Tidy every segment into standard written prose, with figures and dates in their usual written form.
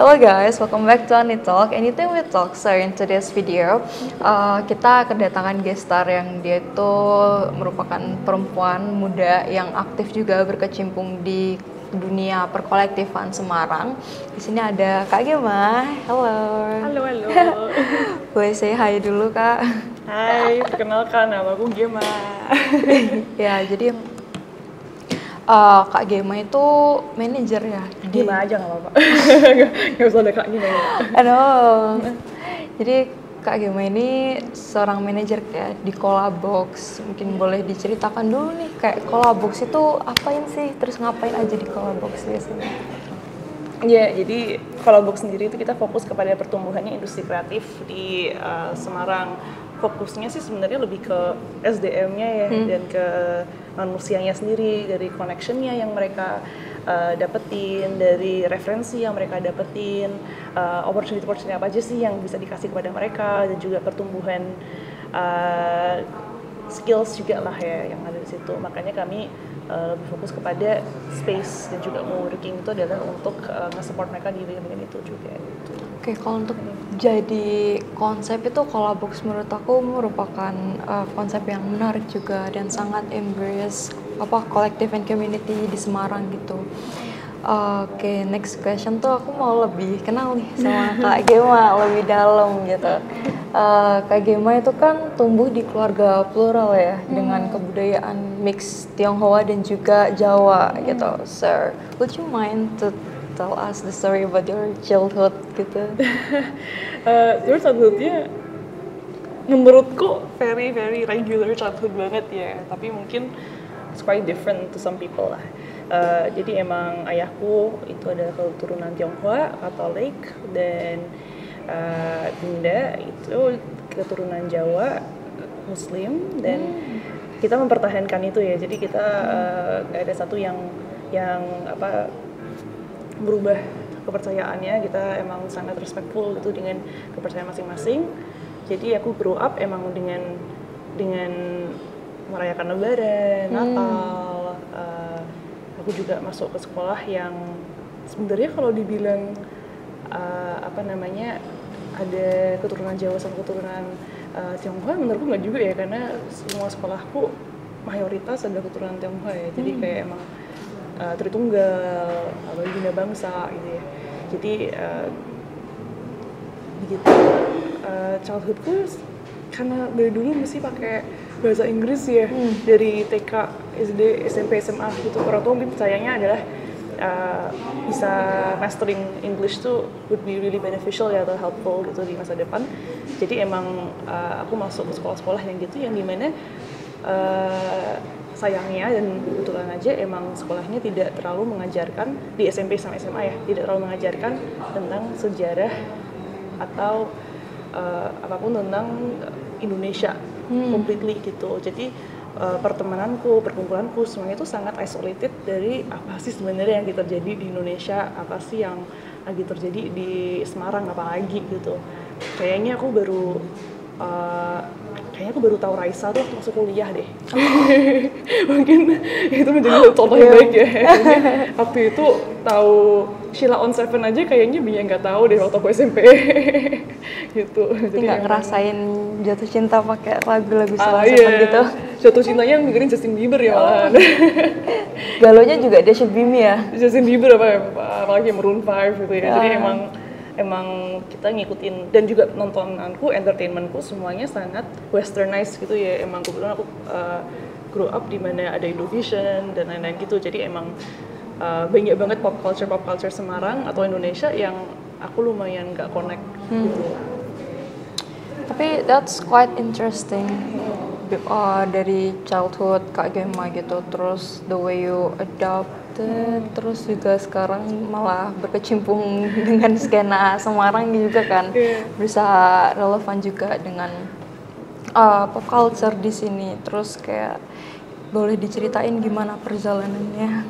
Hello guys, welcome back to Ani Talk. Anything we talk. So in today's video, kita kedatangan guest star yang dia itu merupakan perempuan muda yang aktif juga berkecimpung di dunia perkolektifan Semarang. Di sini ada Kak Gema. Hello. Halo, halo. Boleh say hi dulu Kak. Hai, perkenalkan nama aku Gema. Ya, jadi Kak Gema itu manajer ya? Gema aja nggak apa-apa. Nggak usah ada Kak Gema ya. Aduh. Jadi Kak Gema ini seorang manajer ya di Kolabox. Mungkin boleh diceritakan dulu nih, kayak Kolabox itu apain sih? Terus ngapain aja di Kolabox biasanya? Ya, jadi Kolabox sendiri itu kita fokus kepada pertumbuhannya industri kreatif di Semarang. Fokusnya sih sebenarnya lebih ke SDM-nya ya, dan ke manusianya sendiri, dari connection-nya yang mereka dapetin, dari referensi yang mereka dapetin, opportunity apa aja sih yang bisa dikasih kepada mereka, dan juga pertumbuhan skills juga lah ya yang ada di situ. Makanya kami lebih fokus kepada space dan juga working itu adalah untuk nge-support mereka di bagian itu juga gitu. Oke, kalau untuk jadi konsep itu Kolabox menurut aku merupakan konsep yang menarik juga dan sangat embrace collective and community di Semarang gitu. Oke, next question tuh aku mau lebih kenal nih sama Kak Gema lebih dalam gitu. Kak Gema itu kan tumbuh di keluarga plural ya, dengan kebudayaan mix Tionghoa dan juga Jawa gitu. So, would you mind to tell us the story about your childhood gitu? Your childhoodnya menurutku very regular childhood banget ya, tapi mungkin it's quite different to some people lah. Jadi emang ayahku itu adalah keturunan Tionghoa, Katolik, dan bunda itu keturunan Jawa, Muslim, dan kita mempertahankan itu ya. Jadi kita nggak ada satu yang berubah kepercayaannya. Kita emang sangat respectful gitu dengan kepercayaan masing-masing. Jadi aku grow up emang dengan merayakan Lebaran, Natal. Aku juga masuk ke sekolah yang sebenarnya kalau dibilang ada keturunan Jawa sama keturunan Tionghoa, menurutku nggak juga ya, karena semua sekolahku mayoritas adalah keturunan Tionghoa ya. Jadi kayak emang Tritunggal, Bina Bangsa gitu ya. Jadi begitu childhoodku karena dari dulu mesti pakai bahasa Inggris ya, dari TK, SD, SMP, SMA gitu. Orang tua mungkin percayanya adalah bisa mastering English tuh would be really beneficial ya, atau helpful gitu di masa depan. Jadi emang aku masuk ke sekolah-sekolah yang gitu, yang dimana sayangnya dan kebetulan aja emang sekolahnya tidak terlalu mengajarkan di SMP sama SMA ya, tidak terlalu mengajarkan tentang sejarah atau apapun tentang Indonesia completely gitu. Jadi perkumpulanku semuanya itu sangat isolated dari apa sih sebenarnya yang terjadi di Indonesia, apa sih yang lagi terjadi di Semarang apalagi gitu. Kayaknya aku baru tahu Raisa tuh waktu masuk kuliah deh. Mungkin itu menjadi contoh yang baik ya. Waktu itu tahu Sheila on 7 aja kayaknya Bia nggak tahu deh waktu aku SMP. Gitu. Jadi nggak ngerasain jatuh cinta pakai lagu-lagu Sheila gitu? Jatuh cintanya dengerin Justin Bieber ya malahan. Galonya juga dia Should Be Me ya? Justin Bieber apalagi Maroon 5 gitu ya. Jadi emang kita ngikutin, dan juga nontonanku, entertainmentku semuanya sangat westernized gitu ya. Emang kebetulan aku grow up di mana ada Indovision dan lain-lain gitu. Jadi emang banyak banget pop culture Semarang atau Indonesia yang aku lumayan nggak connect gitu. Tapi that's quite interesting. Dari childhood Kak Gema gitu, terus the way you adopted, terus juga sekarang malah berkecimpung dengan skena Semarang juga kan, bisa relevan juga dengan pop culture di sini. Terus kayak boleh diceritain gimana perjalanannya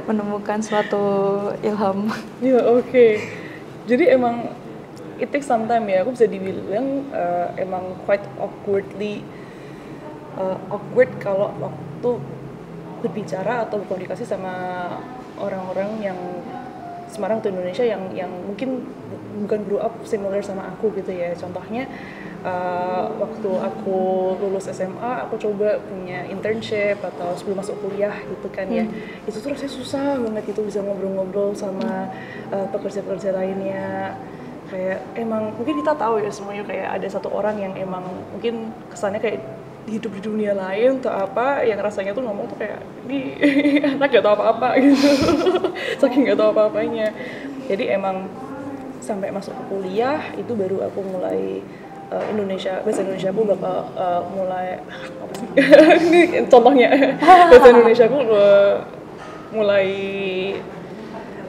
menemukan suatu ilham? Ya oke. Jadi emang it takes some time ya. Aku bisa dibilang emang quite awkward kalau waktu berbicara atau berkomunikasi sama orang-orang yang Semarang atau Indonesia yang mungkin bukan grow up similar sama aku gitu ya. Contohnya waktu aku lulus SMA, aku coba punya internship atau sebelum masuk kuliah gitu kan ya. Itu tuh rasanya susah banget gitu bisa ngobrol-ngobrol sama pekerja-pekerja lainnya. Kayak emang mungkin kita tahu ya semuanya kayak ada satu orang yang emang mungkin kesannya kayak hidup di dunia lain atau apa, yang rasanya tuh ngomong tuh kayak ini anak gak tau apa-apa gitu. Saking gak tau apa-apanya. Jadi emang sampai masuk ke kuliah itu baru aku mulai bahasa Indonesia aku bakal mulai apa sih? Ini contohnya bahasa Indonesia aku mulai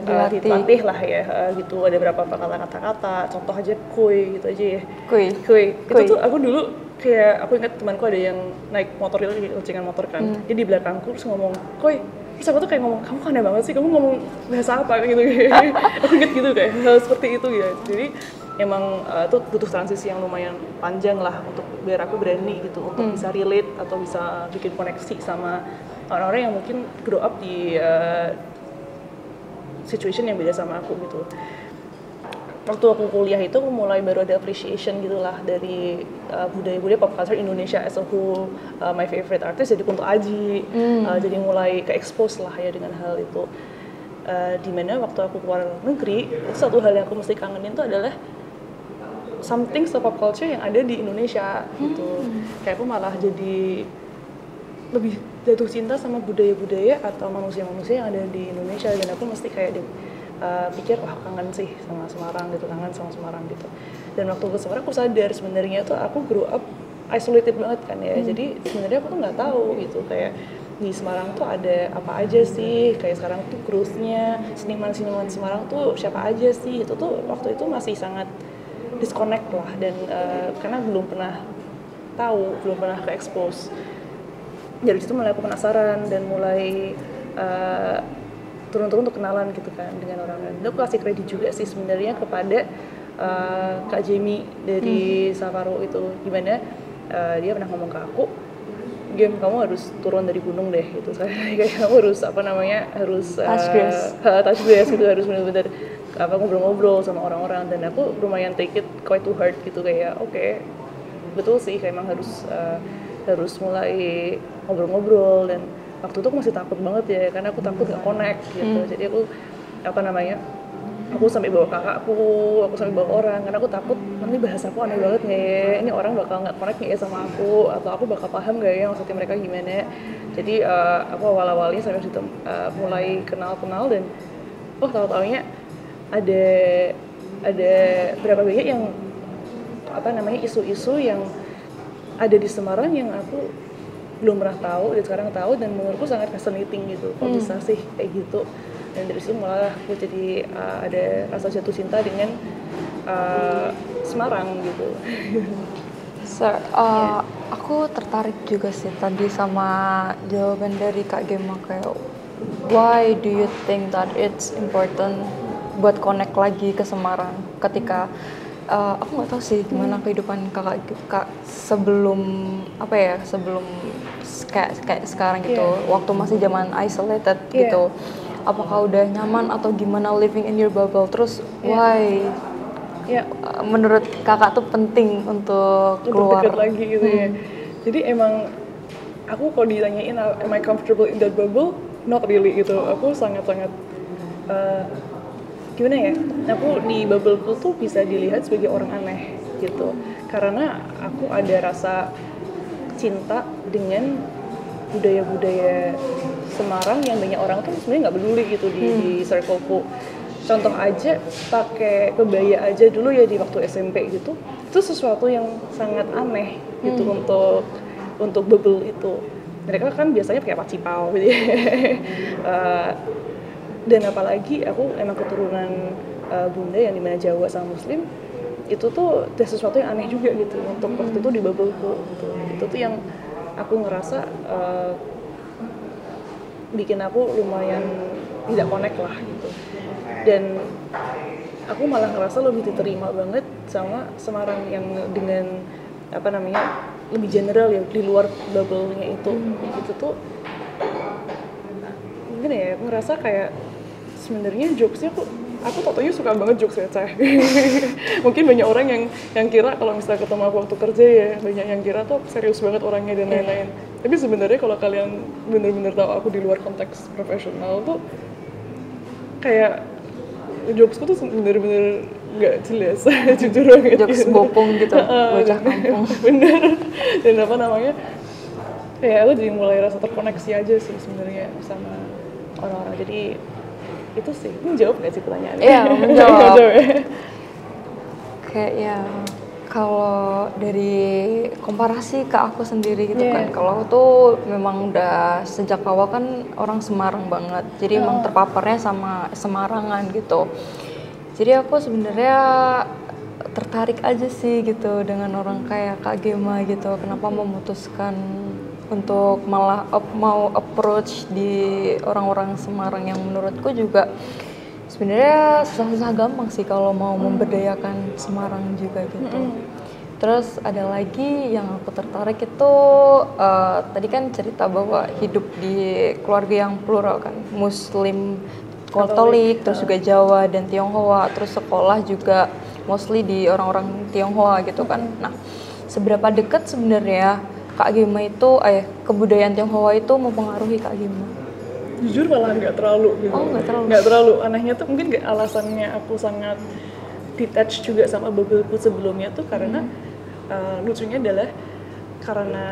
dilatih lah ya gitu. Ada berapa kata-kata, contoh aja kuy gitu aja ya. Kuy. Itu tuh aku dulu kayak aku ingat temanku ada yang naik motor itu kencengan motor kan. Jadi di belakangku terus ngomong kuy. Terus aku tuh kayak ngomong, kamu aneh banget sih, kamu ngomong bahasa apa gitu. Aku inget gitu kayak hal seperti itu ya. Jadi emang itu butuh transisi yang lumayan panjang lah untuk biar aku berani gitu untuk bisa relate atau bisa bikin koneksi sama orang-orang yang mungkin grow up di situation yang beda sama aku gitu. Waktu aku kuliah itu aku mulai baru ada appreciation gitulah dari budaya-budaya pop culture Indonesia as a whole. My favorite artist jadi Kunto Aji, jadi mulai ke-expose lah ya dengan hal itu. Dimana waktu aku keluar negeri, satu hal yang aku mesti kangenin itu adalah something pop culture yang ada di Indonesia gitu. Kayak aku malah jadi lebih jatuh cinta sama budaya-budaya atau manusia-manusia yang ada di Indonesia, dan aku mesti kayak pikir wah kangen sih sama Semarang gitu, kangen sama Semarang gitu. Dan waktu ke Semarang aku sadar sebenarnya tuh aku grow up isolated banget kan ya. Jadi sebenarnya aku tuh nggak tahu gitu kayak di Semarang tuh ada apa aja sih, kayak sekarang tuh cruise-nya, seniman-seniman Semarang tuh siapa aja sih. Itu tuh waktu itu masih sangat disconnect lah, dan karena belum pernah tahu, belum pernah ke-expose. Dari situ mulai aku penasaran dan mulai turun-turun untuk kenalan gitu kan dengan orang-orang. Dan aku kasih kredit juga sih sebenarnya kepada Kak Jamie dari Savaro itu, gimana dia pernah ngomong ke aku, Gem, kamu harus turun dari gunung deh gitu. Kayak kamu harus harus touch grass gitu, harus benar-benar ngobrol-ngobrol sama orang-orang. Dan aku lumayan take it quite to heart gitu, kayak oke, betul sih kayak emang harus mulai ngobrol-ngobrol. Dan waktu itu aku masih takut banget ya, karena aku takut gak connect gitu. Jadi aku sampai bawa kakakku, aku sampai bawa orang, karena aku takut nanti bahasaku aneh banget nggak ya, ini orang bakal nggak connect nggak ya sama aku, atau aku bakal paham nggak ya maksudnya mereka gimana. Jadi aku awal-awalnya sampai situ mulai kenal-kenal, dan tahu-taunya ada berapa banyak yang isu-isu yang ada di Semarang yang aku belum pernah tahu dan sekarang tahu, dan menurutku sangat fascinating gitu. Kok bisa sih kayak gitu. Dan dari situ malah aku jadi ada rasa jatuh cinta dengan Semarang gitu. Sir, aku tertarik juga sih tadi sama jawaban dari Kak Gemma, kayak why do you think that it's important buat connect lagi ke Semarang ketika aku nggak tahu sih gimana kehidupan kakak sebelum kayak sekarang gitu, waktu masih zaman isolated gitu. Apakah udah nyaman atau gimana living in your bubble? Terus why menurut kakak tuh penting untuk keluar dekat lagi gitu ya. Jadi emang aku kalau ditanyain am I comfortable in that bubble, not really gitu. Aku sangat-sangat gimana ya, aku di bubbleku tuh bisa dilihat sebagai orang aneh gitu, karena aku ada rasa cinta dengan budaya-budaya Semarang yang banyak orang tuh sebenarnya nggak peduli gitu di circleku. Contoh aja pakai kebaya aja dulu ya di waktu SMP gitu, itu sesuatu yang sangat aneh gitu untuk bubble itu. Mereka kan biasanya pakai pacipau gitu ya. Dan apalagi aku emang keturunan Bunda yang dimana Jawa sama Muslim, itu tuh ada sesuatu yang aneh juga gitu untuk waktu itu di bubbleku gitu. Itu tuh yang aku ngerasa bikin aku lumayan tidak connect lah gitu. Dan aku malah ngerasa lebih diterima banget sama Semarang yang dengan lebih general ya, di luar bubble-nya itu. Itu tuh gimana ya, aku ngerasa kayak sebenarnya jokesnya kok aku totonya suka banget jokes receh. Mungkin banyak orang yang kira kalau misalnya ketemu aku waktu kerja ya, banyak yang kira tuh serius banget orangnya dan lain-lain. Tapi sebenarnya kalau kalian bener-bener tahu aku di luar konteks profesional tuh kayak jokesku tuh bener-bener nggak jelas, jujur banget. Jokes bopong gitu, bocah kampung. Bener. Dan apa namanya, kayak aku jadi mulai rasa terkoneksi aja sih sebenarnya sama orang-orang. Jadi itu sih, menjawab nggak sih pertanyaannya? Iya, menjawab. Kayak ya, kalau dari komparasi ke aku sendiri gitu kan, kalau aku tuh memang udah sejak awal kan orang Semarang banget, jadi emang terpaparnya sama Semarangan gitu. Jadi aku sebenarnya tertarik aja sih gitu dengan orang kayak Kak Gema gitu. Kenapa memutuskan untuk malah mau approach di orang-orang Semarang yang menurutku juga sebenarnya susah-susah gampang sih kalau mau memberdayakan Semarang juga gitu. Terus ada lagi yang aku tertarik itu tadi kan cerita bahwa hidup di keluarga yang plural kan, Muslim, Katolik, terus juga Jawa dan Tionghoa, terus sekolah juga mostly di orang-orang Tionghoa gitu kan. Nah, seberapa dekat sebenarnya Kak Gema itu, kebudayaan Tionghoa itu mempengaruhi Kak Gema? Jujur malah nggak terlalu gitu. Oh, nggak terlalu. Nggak terlalu. Anehnya tuh mungkin alasannya aku sangat detached juga sama bubbleku sebelumnya tuh karena lucunya adalah karena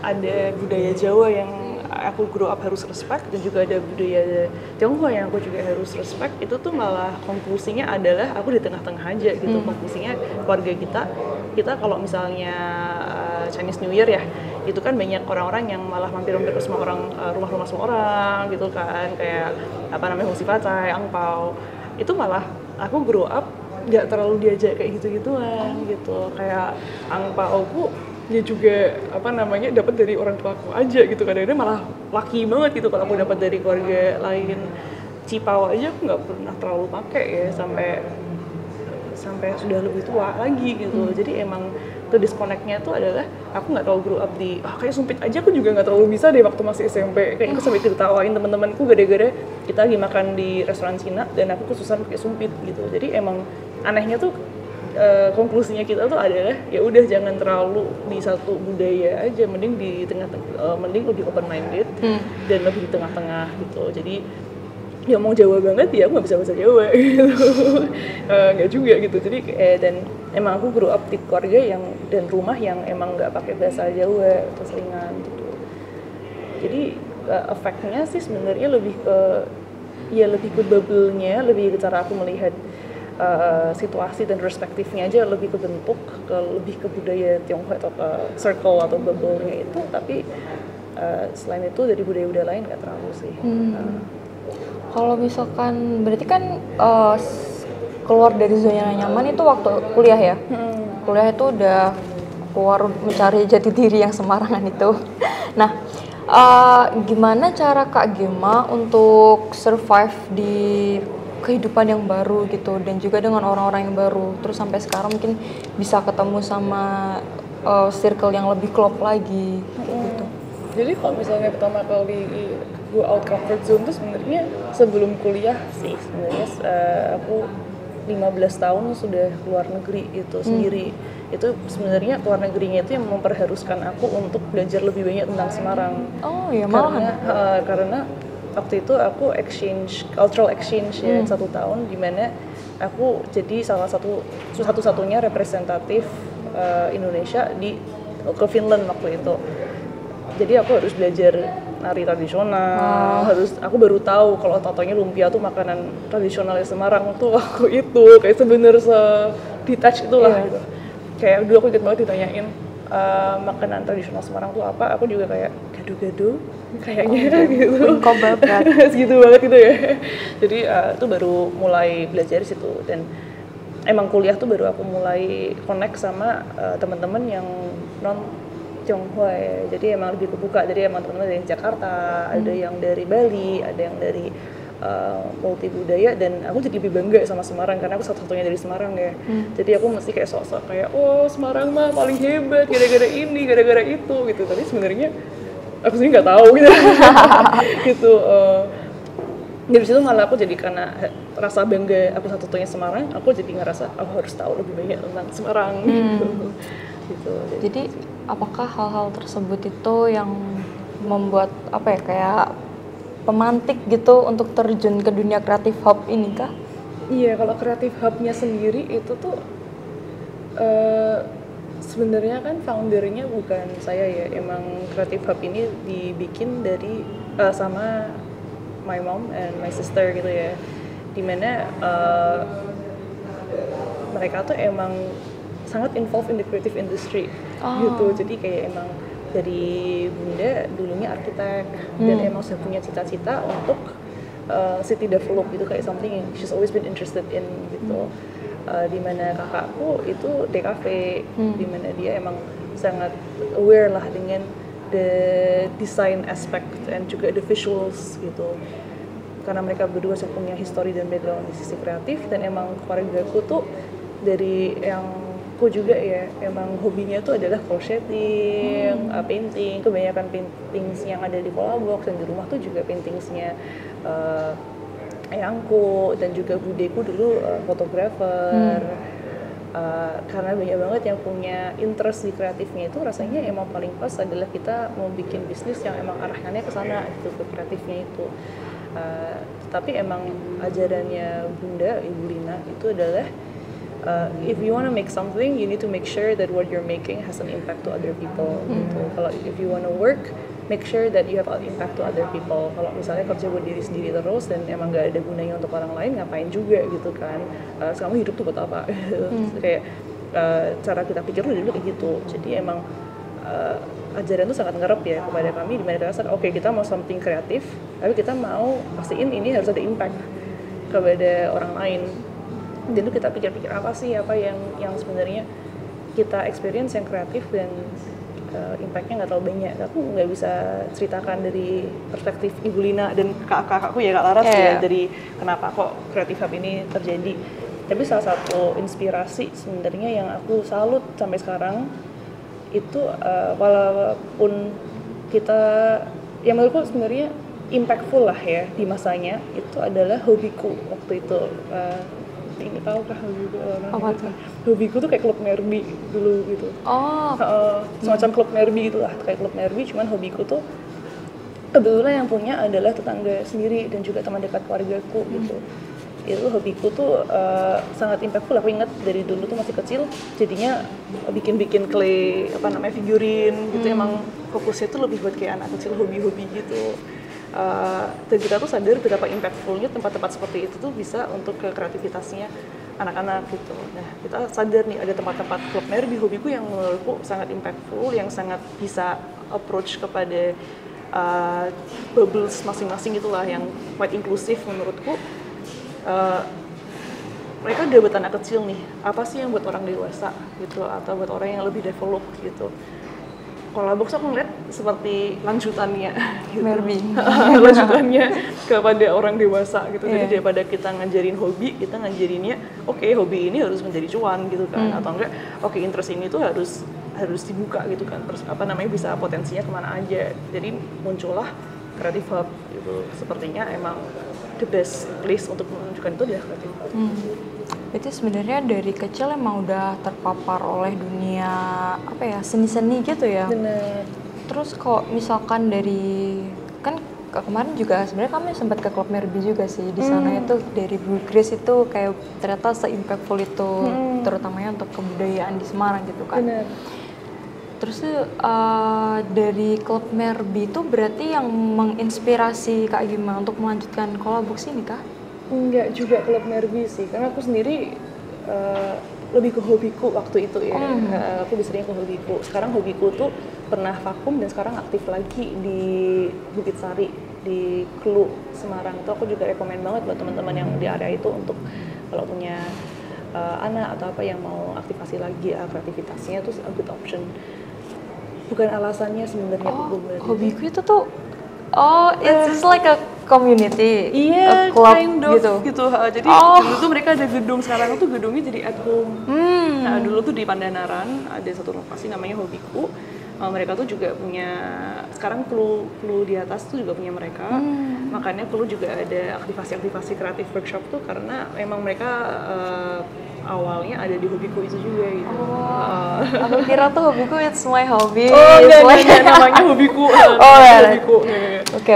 ada budaya Jawa yang aku grow up harus respect dan juga ada budaya Tionghoa yang aku juga harus respect, itu tuh malah konklusinya adalah aku di tengah-tengah aja gitu. Konklusinya keluarga kita kalau misalnya Chinese New Year ya, itu kan banyak orang-orang yang malah mampir-mampir ke semua orang, rumah-rumah semua orang gitu kan, kayak apa namanya, Hongsi Pacai, Angpau. Itu malah aku grow up nggak terlalu diajak kayak gitu-gituan gitu. Kayak Angpauku ya juga apa namanya dapat dari orang tuaku aja gitu, kadang-kadang malah laki banget gitu kalau aku dapat dari keluarga lain. Cipau aja aku nggak pernah terlalu pakai ya sampai sudah lebih tua lagi gitu. Jadi emang tuh disconnect-nya tuh adalah aku nggak terlalu grow up di kayak sumpit aja, aku juga nggak terlalu bisa deh waktu masih SMP. Kayak aku sampai diketawain teman-temanku gara-gara kita lagi makan di restoran Cina dan aku kesusahan pakai sumpit gitu. Jadi emang anehnya tuh konklusinya kita tuh adalah ya udah jangan terlalu di satu budaya aja, mending di tengah-tengah, mending lebih open minded dan lebih di tengah-tengah gitu. Jadi ya mau Jawa banget ya aku nggak bisa bahasa Jawa gitu. Nggak juga gitu. Jadi dan emang aku grow up di keluarga yang dan rumah yang emang nggak pakai bahasa Jawa atau seringan gitu. Jadi efeknya sih sebenarnya lebih ke bubble-nya, lebih ke cara aku melihat situasi dan perspektifnya aja lebih kebentuk lebih ke budaya Tionghoa atau ke circle atau bubble-nya itu. Tapi selain itu dari budaya-budaya lain nggak terlalu sih. Kalau misalkan berarti kan keluar dari zona nyaman itu waktu kuliah ya? Kuliah itu udah keluar mencari jati diri yang Semarangan itu. Nah, gimana cara Kak Gema untuk survive di kehidupan yang baru gitu dan juga dengan orang-orang yang baru, terus sampai sekarang mungkin bisa ketemu sama circle yang lebih klop lagi gitu. Jadi kalau misalnya pertama kali go out comfort zone tuh sebenarnya sebelum kuliah sih sebenarnya aku 15 tahun sudah keluar negeri itu sendiri. Itu sebenarnya keluar negerinya itu yang memperharuskan aku untuk belajar lebih banyak tentang Semarang. Oh iya, malahan. Karena waktu itu aku cultural exchange ya 1 tahun, di mana aku jadi salah satu-satunya representatif Indonesia ke Finland waktu itu. Jadi aku harus belajar nari tradisional, aku baru tahu kalau totonya lumpia tuh makanan tradisionalnya Semarang tuh waktu itu, kayak sebener se-detach itulah gitu. Kayak dulu aku ingat banget ditanyain makanan tradisional Semarang tuh apa, aku juga kayak gado-gado kayaknya gitu. Segitu banget gitu ya. Jadi itu baru mulai belajar di situ, dan emang kuliah tuh baru aku mulai connect sama teman-teman yang non Tionghoa ya. Jadi emang lebih kebuka. Jadi emang teman-teman dari Jakarta, ada yang dari Bali, ada yang dari multi budaya, dan aku jadi lebih bangga sama Semarang karena aku satu-satunya dari Semarang ya. Jadi aku mesti kayak sok-sok kayak Semarang mah paling hebat gara-gara ini, gara-gara itu gitu. Tapi sebenarnya aku sendiri nggak tahu gitu. Gitu. Dari situ malah aku jadi karena rasa bangga aku satu-satunya Semarang, aku jadi ngerasa aku harus tahu lebih banyak tentang Semarang gitu. Jadi apakah hal-hal tersebut itu yang membuat apa ya kayak pemantik gitu untuk terjun ke dunia kreatif hub ini kah? Iya, kalau kreatif hubnya sendiri itu tuh sebenarnya kan foundernya bukan saya ya, emang kreatif hub ini dibikin dari sama my mom and my sister gitu ya, dimana mereka tuh emang sangat involved in the creative industry gitu. Jadi kayak emang dari bunda dulunya arsitek dan emang sudah punya cita-cita untuk city develop gitu, kayak something yang she's always been interested in gitu. Dimana kakakku itu DKV, dimana dia emang sangat aware lah dengan the design aspect and juga the visuals gitu, karena mereka berdua punya history dan background di sisi kreatif. Dan emang keluargaku tuh dari yang aku juga ya emang hobinya tuh adalah crocheting, painting, kebanyakan paintings yang ada di Polabox, dan di rumah tuh juga paintingsnya ayangku dan juga budeku dulu fotografer. Karena banyak banget yang punya interest di kreatifnya, itu rasanya emang paling pas adalah kita mau bikin bisnis yang emang arahnya ke sana gitu, ke kreatifnya itu. Tapi emang ajarannya Bunda Ibu Lina itu adalah if you want to make something, you need to make sure that what you're making has an impact to other people gitu. Kalau if you want to work, make sure that you have an impact to other people. Kalau misalnya kerja buat diri sendiri terus dan emang gak ada gunanya untuk orang lain, ngapain juga gitu kan. Kamu hidup tuh buat apa? Kayak cara kita pikir dulu kayak gitu. Jadi emang ajaran tuh sangat ngerep ya kepada kami, dimana kita rasa oke, kita mau something kreatif, tapi kita mau pastiin ini harus ada impact kepada orang lain. Dan itu kita pikir-pikir apa sih, apa yang sebenarnya kita experience yang kreatif dan impactnya nggak terlalu banyak. Aku nggak bisa ceritakan dari perspektif Ibu Lina dan kakakku ya, Kak Laras ya, dari kenapa kok kreatif hub ini terjadi. Tapi salah satu inspirasi sebenarnya yang aku salut sampai sekarang itu walaupun kita, yang menurutku sebenarnya impactful lah ya di masanya, itu adalah hobiku waktu itu. Ini tahu kah hobiku orang? Apa tuh? Hobiku tuh kayak klub Merbi dulu gitu. Semacam klub Merbi gitu lah, kayak klub Merbi, cuman hobiku tuh kebetulan yang punya adalah tetangga sendiri dan juga teman dekat keluargaku gitu. Itu hobiku tuh sangat impactful. Aku ingat dari dulu tuh masih kecil, jadinya bikin clay figurin gitu. Emang fokusnya tuh lebih buat kayak anak kecil hobi-hobi gitu. Dan kita tuh sadar betapa impactfulnya tempat-tempat seperti itu tuh bisa untuk ke kreativitasnya anak-anak gitu. Nah, kita sadar nih ada tempat-tempat klub Merbi hobiku yang menurutku sangat impactful, yang sangat bisa approach kepada bubbles masing-masing itulah, yang quite inklusif menurutku. Mereka udah buat anak kecil nih, apa sih yang buat orang dewasa gitu, atau buat orang yang lebih develop gitu. Polabox aku ngeliat seperti lanjutannya gitu. Lanjutannya kepada orang dewasa gitu. Jadi daripada kita ngajarin hobi, kita ngajarinnya oke, hobi ini harus menjadi cuan gitu kan, atau enggak oke, interest ini tuh harus dibuka gitu kan, terus bisa potensinya kemana aja. Jadi muncullah Creative Hub gitu. Sepertinya emang the best place untuk menunjukkan itu adalah Creative Hub. Berarti sebenarnya dari kecil emang udah terpapar oleh dunia seni-seni gitu ya. Bener. Terus kok misalkan dari kan kemarin juga sebenarnya kami sempat ke klub Merbi juga sih di sana. Itu dari Bu Grace itu kayak ternyata se-impactful itu, terutamanya untuk kebudayaan di Semarang gitu kan. Bener. Terus dari klub Merbi itu berarti yang menginspirasi Kak Gima untuk melanjutkan Polabox ini kah? Enggak juga klub Merbi sih, karena aku sendiri lebih ke hobiku waktu itu ya. Aku biasanya ke hobiku. Sekarang hobiku tuh pernah vakum dan sekarang aktif lagi di Bukit Sari, di Kelu, Semarang. Itu aku juga rekomen banget buat teman-teman yang di area itu untuk kalau punya anak atau apa yang mau aktivasi lagi kreativitasnya, tuh a good option. Bukan alasannya sebenarnya hobiku itu tuh it's just like a community, a club kind of, gitu. Jadi dulu tuh mereka ada gedung, sekarang tuh gedungnya jadi at home. Nah, dulu tuh di Pandanaran ada satu lokasi namanya Hobiku. mereka tuh juga punya, sekarang clue di atas tuh juga punya mereka. Makanya clue juga ada aktivasi-aktivasi kreatif workshop tuh karena emang mereka awalnya ada di hobiku itu juga gitu. Aku kira tuh hobiku it's my hobby. Enggak, namanya hobiku. Hobiku. Oke.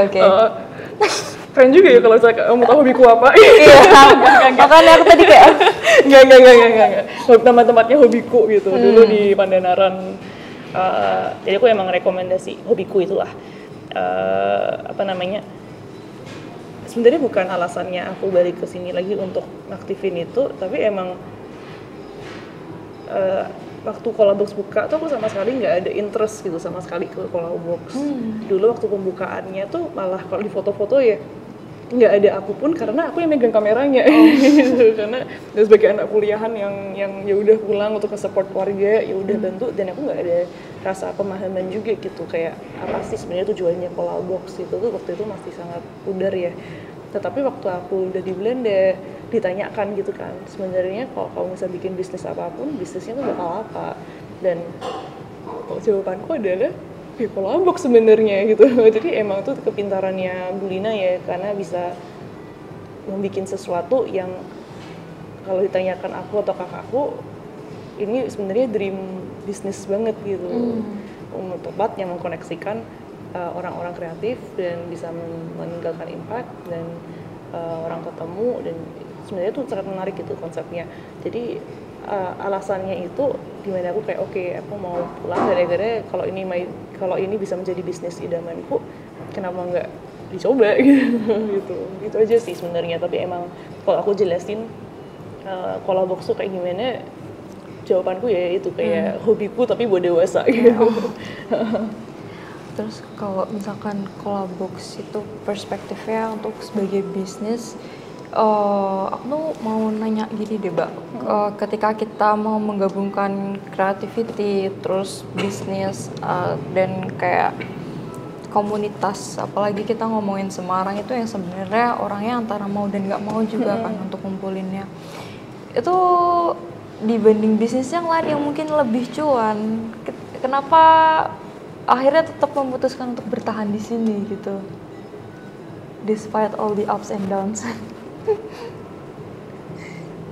Keren juga ya kalau saya mau tahu hobiku apa. Iya. Makanya aku tadi kayak enggak. Tempat-tempatnya hobiku gitu. Dulu di Pandanaran. Jadi aku emang rekomendasi hobiku itulah. Sebenarnya bukan alasannya aku balik ke sini lagi untuk aktifin itu, tapi emang waktu Kolabox buka tuh aku sama sekali nggak ada interest gitu sama sekali ke Kolabox. Dulu waktu pembukaannya tuh malah kalau di foto-foto ya nggak ada aku pun karena aku yang megang kameranya gitu. Karena sebagai anak kuliahan yang ya udah pulang untuk nge-support keluarga, ya udah bantu, dan aku nggak ada rasa pemahaman juga gitu kayak apa sih sebenarnya tujuannya Kolabox itu tuh waktu itu masih sangat pudar ya. Tetapi waktu aku udah di Belanda ditanyakan gitu kan, sebenarnya kalau kamu bisa bikin bisnis apapun, bisnisnya tuh bakal apa? Dan jawabanku adalah Kolabox sebenarnya gitu. Jadi emang tuh kepintarannya Bu Lina ya, karena bisa membuat sesuatu yang kalau ditanyakan aku atau kakakku, ini sebenarnya dream bisnis banget gitu. Tempat yang mengkoneksikan orang-orang kreatif dan bisa meninggalkan impact dan orang ketemu, dan sebenarnya tuh sangat menarik gitu konsepnya. Jadi alasannya itu dimana aku kayak oke, aku mau pulang gara-gara kalau ini bisa menjadi bisnis idamanku, kenapa nggak dicoba gitu. Itu aja sih sebenarnya. Tapi emang kalau aku jelasin Kolabox tuh kayak gimana, jawabanku ya itu kayak hobiku tapi buat dewasa gitu. Terus kalau misalkan Kolabox itu perspektifnya untuk sebagai bisnis, aku tuh mau nanya gini deh, Mbak. Ketika kita mau menggabungkan creativity, terus bisnis, dan kayak komunitas, apalagi kita ngomongin Semarang itu yang sebenarnya orangnya antara mau dan nggak mau juga kan untuk ngumpulinnya. Itu dibanding bisnis yang lain yang mungkin lebih cuan, kenapa akhirnya tetap memutuskan untuk bertahan di sini gitu, despite all the ups and downs?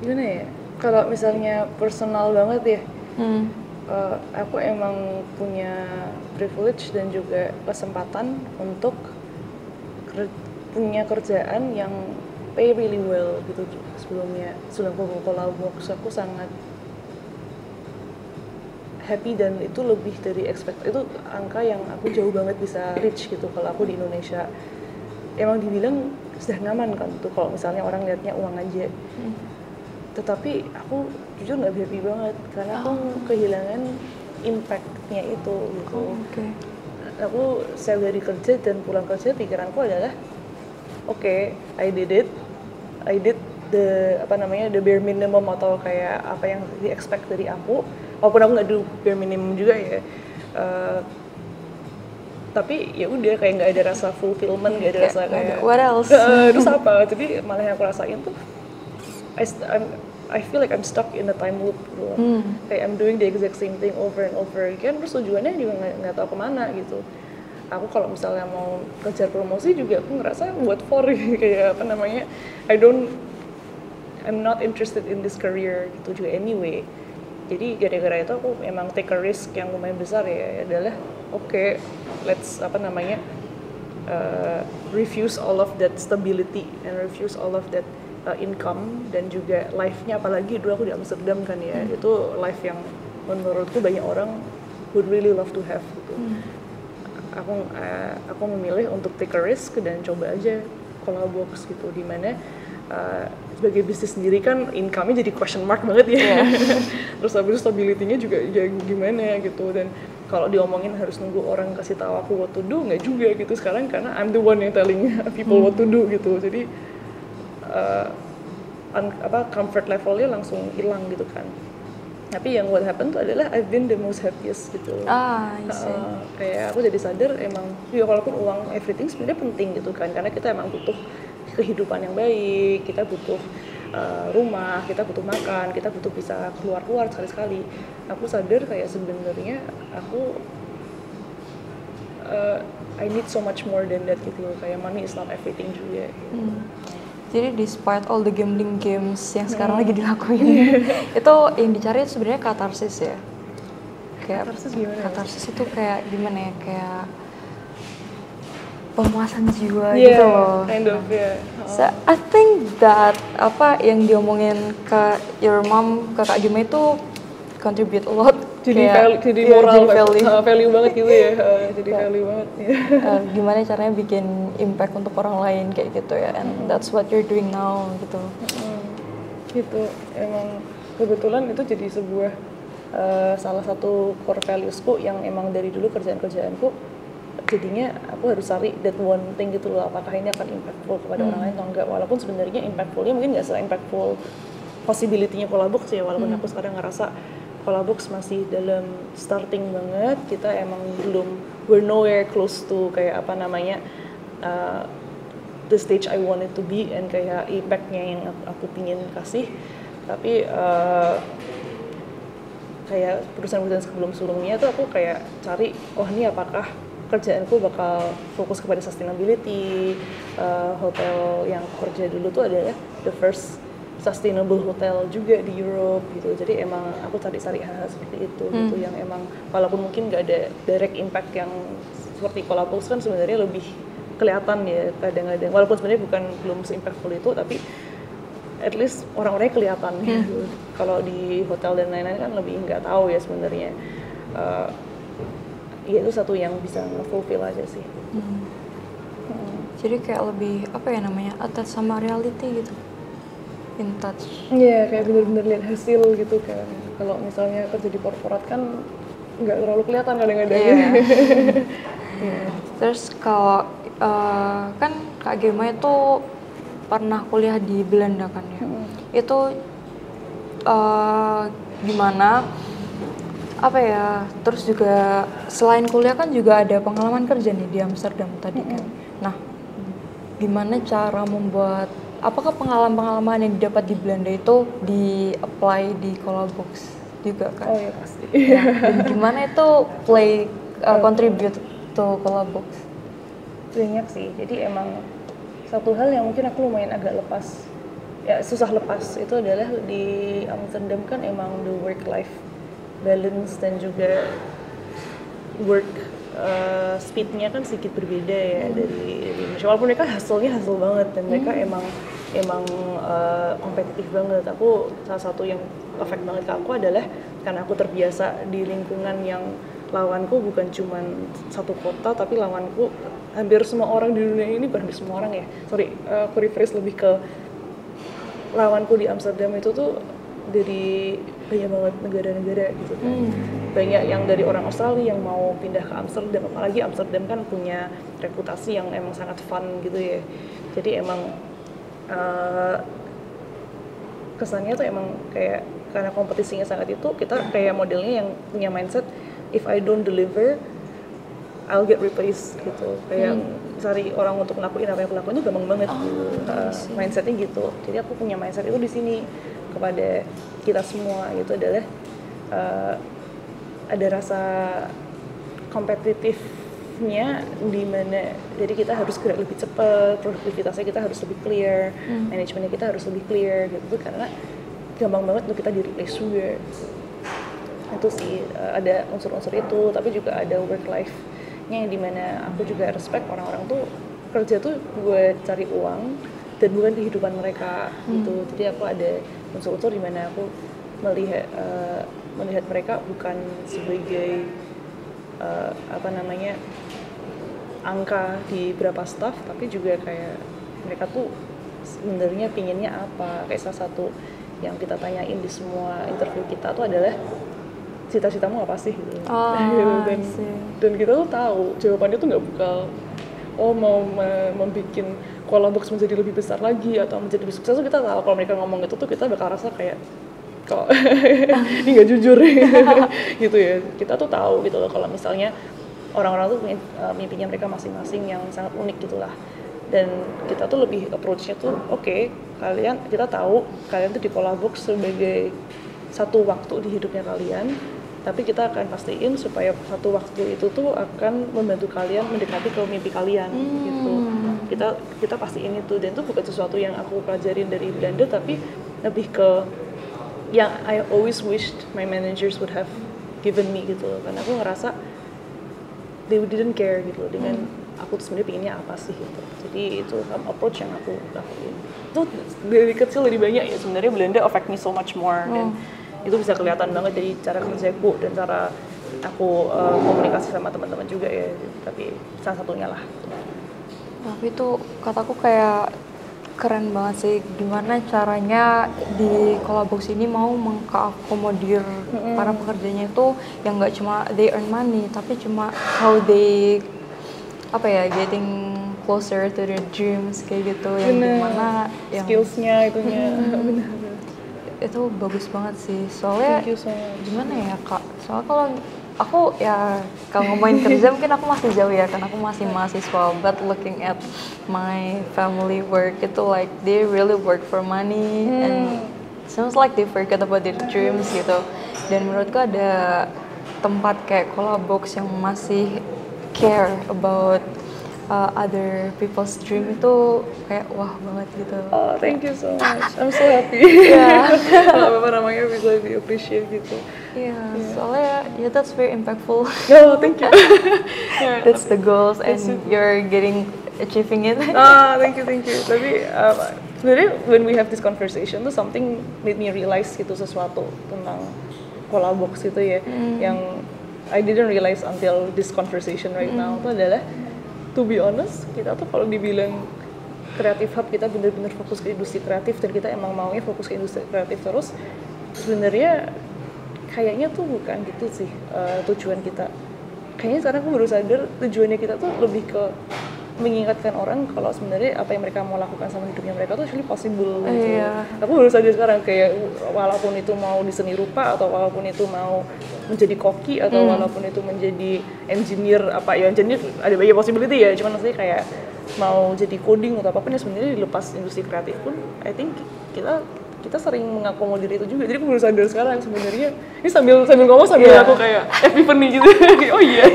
Gimana ya? Kalau misalnya personal banget ya, aku emang punya privilege dan juga kesempatan untuk punya kerjaan yang pay really well gitu. Sebelum Kolabox aku sangat happy dan itu lebih dari expect, itu angka yang aku jauh banget bisa reach gitu kalau aku di Indonesia. Emang dibilang sudah nyaman kan tuh kalau misalnya orang lihatnya uang aja. Tetapi aku jujur nggak happy banget karena aku kehilangan impact-nya itu gitu. Aku dari kerja dan pulang kerja pikiranku adalah oke, I did the bare minimum atau kayak apa yang di expect dari aku. Walaupun aku nggak do bare minimum juga ya, tapi ya udah kayak nggak ada rasa fulfillment, nggak ada rasa kayak what else? Terus apa? Jadi malah yang aku rasain tuh I feel like I'm stuck in a time loop gitu. Kayak I'm doing the exact same thing over and over again, terus tujuannya juga nggak tahu kemana gitu. Aku kalau misalnya mau kejar promosi juga aku ngerasa buat kayak I'm not interested in this career gitu juga anyway. Jadi gara-gara itu aku emang take a risk yang lumayan besar ya, adalah oke, let's refuse all of that stability and refuse all of that income dan juga life-nya, apalagi dulu aku di Amsterdam kan ya, itu life yang menurutku banyak orang would really love to have gitu. Aku memilih untuk take a risk dan coba aja Kolabox gitu, dimana sebagai bisnis sendiri kan income-nya jadi question mark banget ya. Terus habis itu stability-nya juga ya gimana gitu, dan kalau diomongin harus nunggu orang kasih tahu aku what to do, nggak juga gitu sekarang, karena I'm the one yang telling people what to do gitu. Jadi comfort levelnya langsung hilang gitu kan. Tapi yang what happened tuh adalah I've been the most happiest gitu. Kayak aku jadi sadar emang ya walaupun uang everything sebenarnya penting gitu kan, karena kita emang butuh kehidupan yang baik, kita butuh rumah, kita butuh makan, kita butuh bisa keluar-keluar sekali-sekali. Aku sadar kayak sebenarnya aku I need so much more than that gitu loh, kayak money is not everything juga. Jadi despite all the gambling games yang sekarang lagi dilakuin, itu yang dicari sebenarnya katarsis ya. Kayak Katarsis gimana? Katarsis itu kayak gimana ya? Kayak pemuasan jiwa gitu loh. Kind of ya. So I think that apa yang diomongin ke your mom, ke Kak Gima itu contribute a lot. Jadi kayak, jadi iya, moral, jadi value banget gitu ya. Jadi value banget. Gimana caranya bikin impact untuk orang lain kayak gitu ya, and that's what you're doing now gitu. Gitu, emang kebetulan itu jadi sebuah salah satu core valuesku yang emang dari dulu kerjaanku jadinya aku harus cari that one thing gitu loh, apakah ini akan impactful kepada orang lain atau enggak, walaupun sebenarnya impactfulnya mungkin nggak se-impactful possibility-nya Colabox ya, walaupun aku sekarang ngerasa Colabox masih dalam starting banget, kita emang belum, we're nowhere close to kayak apa namanya the stage I want it to be, and kayak impact-nya yang aku pingin kasih, tapi kayak perusahaan-perusahaan sebelum-sebelumnya tuh aku kayak cari, oh ini apakah kerjaanku bakal fokus kepada sustainability. Hotel yang aku kerja dulu tuh adalah the first sustainable hotel juga di Europe gitu, jadi emang aku cari-cari hal seperti itu gitu, yang emang walaupun mungkin nggak ada direct impact yang seperti Colabox kan sebenarnya lebih kelihatan ya kadang-kadang, walaupun sebenarnya belum se-impactful itu, tapi at least orang-orangnya kelihatan gitu. Kalau di hotel dan lain-lain kan lebih nggak tahu ya sebenarnya. Ya itu satu yang bisa nge-fulfill aja sih. Jadi kayak lebih apa ya namanya, attach sama reality gitu, in touch. Iya, kayak bener-bener lihat hasil gitu kan. Kalau misalnya kerja di korporat kan nggak terlalu kelihatan kadang-kadang. Terus kalau kan Kak Gema itu pernah kuliah di Belanda kan ya. Itu gimana? Apa ya? Terus juga selain kuliah kan juga ada pengalaman kerja nih di Amsterdam tadi kan. Nah, gimana cara membuat, apakah pengalaman-pengalaman yang didapat di Belanda itu di-apply di Colabox juga kan? Oh ya pasti. Ya, dan gimana itu contribute to Colabox? Banyak sih, jadi emang satu hal yang mungkin aku lumayan agak lepas, ya susah lepas, itu adalah di Amsterdam kan emang the work-life balance dan juga work speednya kan sedikit berbeda ya dari Indonesia, walaupun mereka hustle banget dan mereka emang kompetitif banget. Aku salah satu yang affect banget ke aku adalah karena aku terbiasa di lingkungan yang lawanku bukan cuma satu kota, tapi lawanku hampir semua orang di dunia ini, bukan hampir semua orang ya, aku rephrase lebih ke lawanku di Amsterdam itu tuh dari banyak banget negara-negara gitu kan. Banyak yang dari orang Australia yang mau pindah ke Amsterdam, apalagi Amsterdam kan punya reputasi yang emang sangat fun gitu ya. Jadi emang kesannya tuh emang kayak karena kompetisinya sangat itu, kita kayak modelnya yang punya mindset if I don't deliver I'll get replaced gitu. Kayak cari orang untuk ngelakuin apa yang aku lakuin itu gampang banget gitu. Mindsetnya gitu. Jadi aku punya mindset itu di sini kepada kita semua gitu, adalah ada rasa kompetitifnya di mana jadi kita harus gerak lebih cepat, produktivitasnya kita harus lebih clear, manajemennya kita harus lebih clear gitu, karena gampang banget untuk kita di replace juga. Itu sih ada unsur-unsur itu, tapi juga ada work life-nya di mana aku juga respect orang-orang tuh kerja tuh buat cari uang dan bukan kehidupan mereka gitu. Jadi aku ada unsur-unsur di mana aku melihat mereka bukan sebagai angka di berapa staff, tapi juga kayak mereka tuh sebenarnya pinginnya apa. Kayak salah satu yang kita tanyain di semua interview kita tuh adalah cita-citamu apa sih gitu. Dan kita tuh tahu jawabannya tuh nggak bakal mau membuat Colabox menjadi lebih besar lagi atau menjadi lebih sukses. Kita tahu kalau mereka ngomong itu tuh kita bakal rasa kayak kok ini nggak jujur gitu ya. Kita tuh tahu gitu loh kalau misalnya orang-orang tuh punya mimpinya mereka masing-masing yang sangat unik gitulah. Dan kita tuh lebih approach-nya tuh oke, kita tahu kalian tuh di Colabox sebagai satu waktu di hidupnya kalian, tapi kita akan pastiin supaya satu waktu itu tuh akan membantu kalian mendekati ke mimpi kalian gitu. Kita pastiin itu, dan itu bukan sesuatu yang aku pelajarin dari Belanda, tapi lebih ke yang I always wished my managers would have given me gitu, karena aku ngerasa they didn't care gitu dengan aku tuh sebenarnya pinginnya apa sih gitu. Jadi itu approach yang aku lakuin. Itu dari kecil lebih banyak ya sebenarnya Belanda affect me so much more, dan itu bisa kelihatan banget dari cara kerjaku dan cara aku komunikasi sama teman-teman juga ya. Tapi salah satunya lah. Tapi itu kataku kayak keren banget sih, gimana caranya di Kolabox ini mau mengakomodir para pekerjanya itu yang nggak cuma they earn money, tapi cuma how they getting closer to their dreams kayak gitu, yang dimana yang skillsnya itunya itu bagus banget sih. Soalnya Thank you so much. gimana ya Kak, soalnya kalau aku ya kalau ngomongin kerja mungkin aku masih jauh ya, karena aku masih mahasiswa, but looking at my family work itu like they really work for money and seems like they forget about their dreams gitu. Dan menurutku ada tempat kayak Kolabox yang masih care about other people's dream itu kayak wah banget gitu. Oh, thank you so much. I'm so happy. Apa namanya bisa di appreciate gitu. Soalnya that's very impactful. Oh, thank you. That's the goals and you're achieving it. Thank you. Tapi sebenarnya when we have this conversation tuh something made me realize gitu sesuatu tentang Kolabox itu ya, yang I didn't realize until this conversation right now itu adalah, to be honest, kita tuh kalau dibilang Creative Hub kita benar-benar fokus ke industri kreatif dan kita emang maunya fokus ke industri kreatif terus, sebenarnya kayaknya tuh bukan gitu sih tujuan kita. Kayaknya sekarang aku baru sadar tujuannya kita tuh lebih ke mengingatkan orang kalau sebenarnya apa yang mereka mau lakukan sama hidupnya mereka tuh actually possible gitu. Aku baru sadar sekarang, kayak walaupun itu mau di seni rupa atau walaupun itu mau menjadi koki atau walaupun itu menjadi engineer, engineer ada banyak possibility ya, cuman maksudnya kayak mau jadi coding atau apapun ya sebenarnya dilepas industri kreatif pun I think kita sering mengakomodir itu juga. Jadi aku baru sadar sekarang sebenarnya ini sambil ngomong sambil aku kayak epiphany gitu. Oh iya,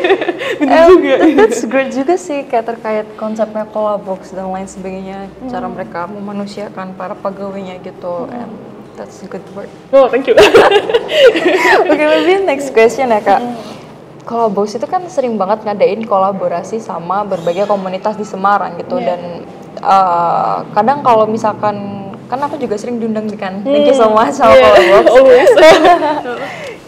benar juga. That's great juga sih, kayak terkait konsepnya Kolabox dan lain sebagainya, cara mereka memanusiakan para pegawainya gitu. And that's a good word. Oh, thank you. Okay, maybe next question ya Kak. Kolabox itu kan sering banget ngadain kolaborasi sama berbagai komunitas di Semarang gitu, dan kadang kalau misalkan kan aku juga sering diundang kan, thank you so much sama Kolabox.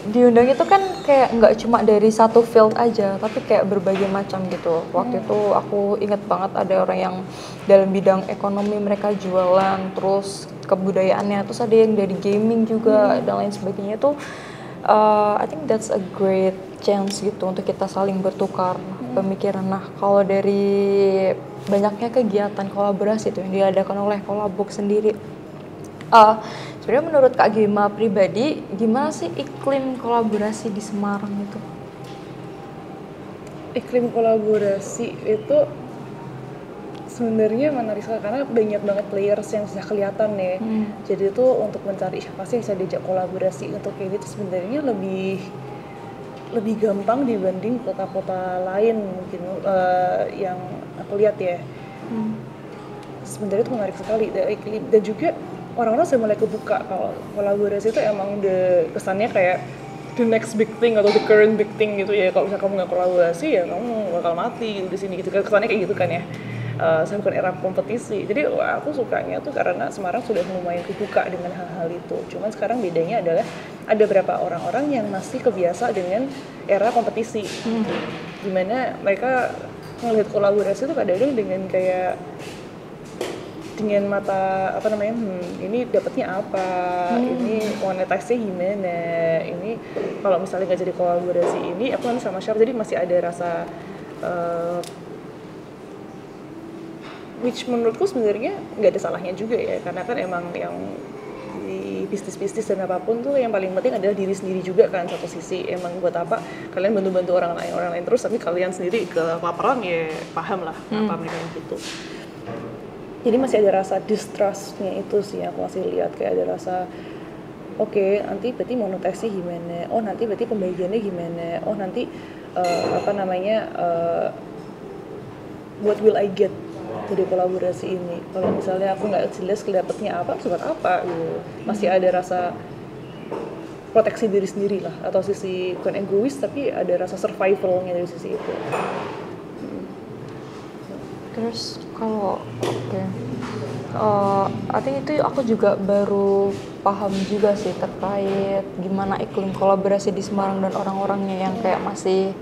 Diundang itu kan kayak nggak cuma dari satu field aja, tapi kayak berbagai macam gitu. Waktu itu aku inget banget ada orang yang dalam bidang ekonomi mereka jualan, terus kebudayaannya, terus ada yang dari gaming juga dan lain sebagainya. Itu I think that's a great chance gitu untuk kita saling bertukar pemikiran. Nah, kalau dari banyaknya kegiatan kolaborasi itu yang diadakan oleh Kolabox sendiri, sebenarnya menurut Kak Gema pribadi, gimana sih iklim kolaborasi di Semarang itu? Iklim kolaborasi itu sebenarnya menarik sekali karena banyak banget players yang sudah kelihatan ya. Jadi itu untuk mencari siapa sih yang bisa diajak kolaborasi untuk kayak gitu sebenarnya lebih gampang dibanding kota-kota lain mungkin yang aku lihat ya. Sebenarnya itu menarik sekali dan juga orang-orang sudah mulai kebuka kalau kolaborasi itu emang kesannya kayak the next big thing atau the current big thing gitu ya. Kalau misalnya kamu nggak kolaborasi ya kamu bakal mati gitu di sini gitu. Kesannya kayak gitu kan ya. Saya bukan era kompetisi. Jadi aku sukanya tuh karena Semarang sudah lumayan kebuka dengan hal-hal itu. Cuman sekarang bedanya adalah ada beberapa orang-orang yang masih kebiasa dengan era kompetisi. Dimana mereka ngelihat kolaborasi tuh kadang-kadang dengan kayak dengan mata ini dapatnya apa, ini monetize-nya gimana, ini kalau misalnya nggak jadi kolaborasi ini aku nanti sama siapa. Jadi masih ada rasa which menurutku sebenarnya nggak ada salahnya juga ya, karena kan emang yang di bisnis dan apapun tuh yang paling penting adalah diri sendiri juga kan. Satu sisi emang buat apa kalian bantu orang lain terus tapi kalian sendiri kelaparan ya paham lah apa mereka yang gitu. Jadi masih ada rasa distrustnya itu sih, aku masih lihat kayak ada rasa oke, nanti berarti monetasi gimana, oh nanti berarti pembagiannya gimana, oh nanti what will I get dari kolaborasi ini. Kalau misalnya aku nggak jelas dapatnya apa, terus buat apa gitu. Masih ada rasa proteksi diri sendiri lah, atau sisi bukan egois tapi ada rasa survivalnya dari sisi itu. Terus kalau I think itu aku juga baru paham juga sih terkait gimana iklim kolaborasi di Semarang dan orang-orangnya yang kayak masih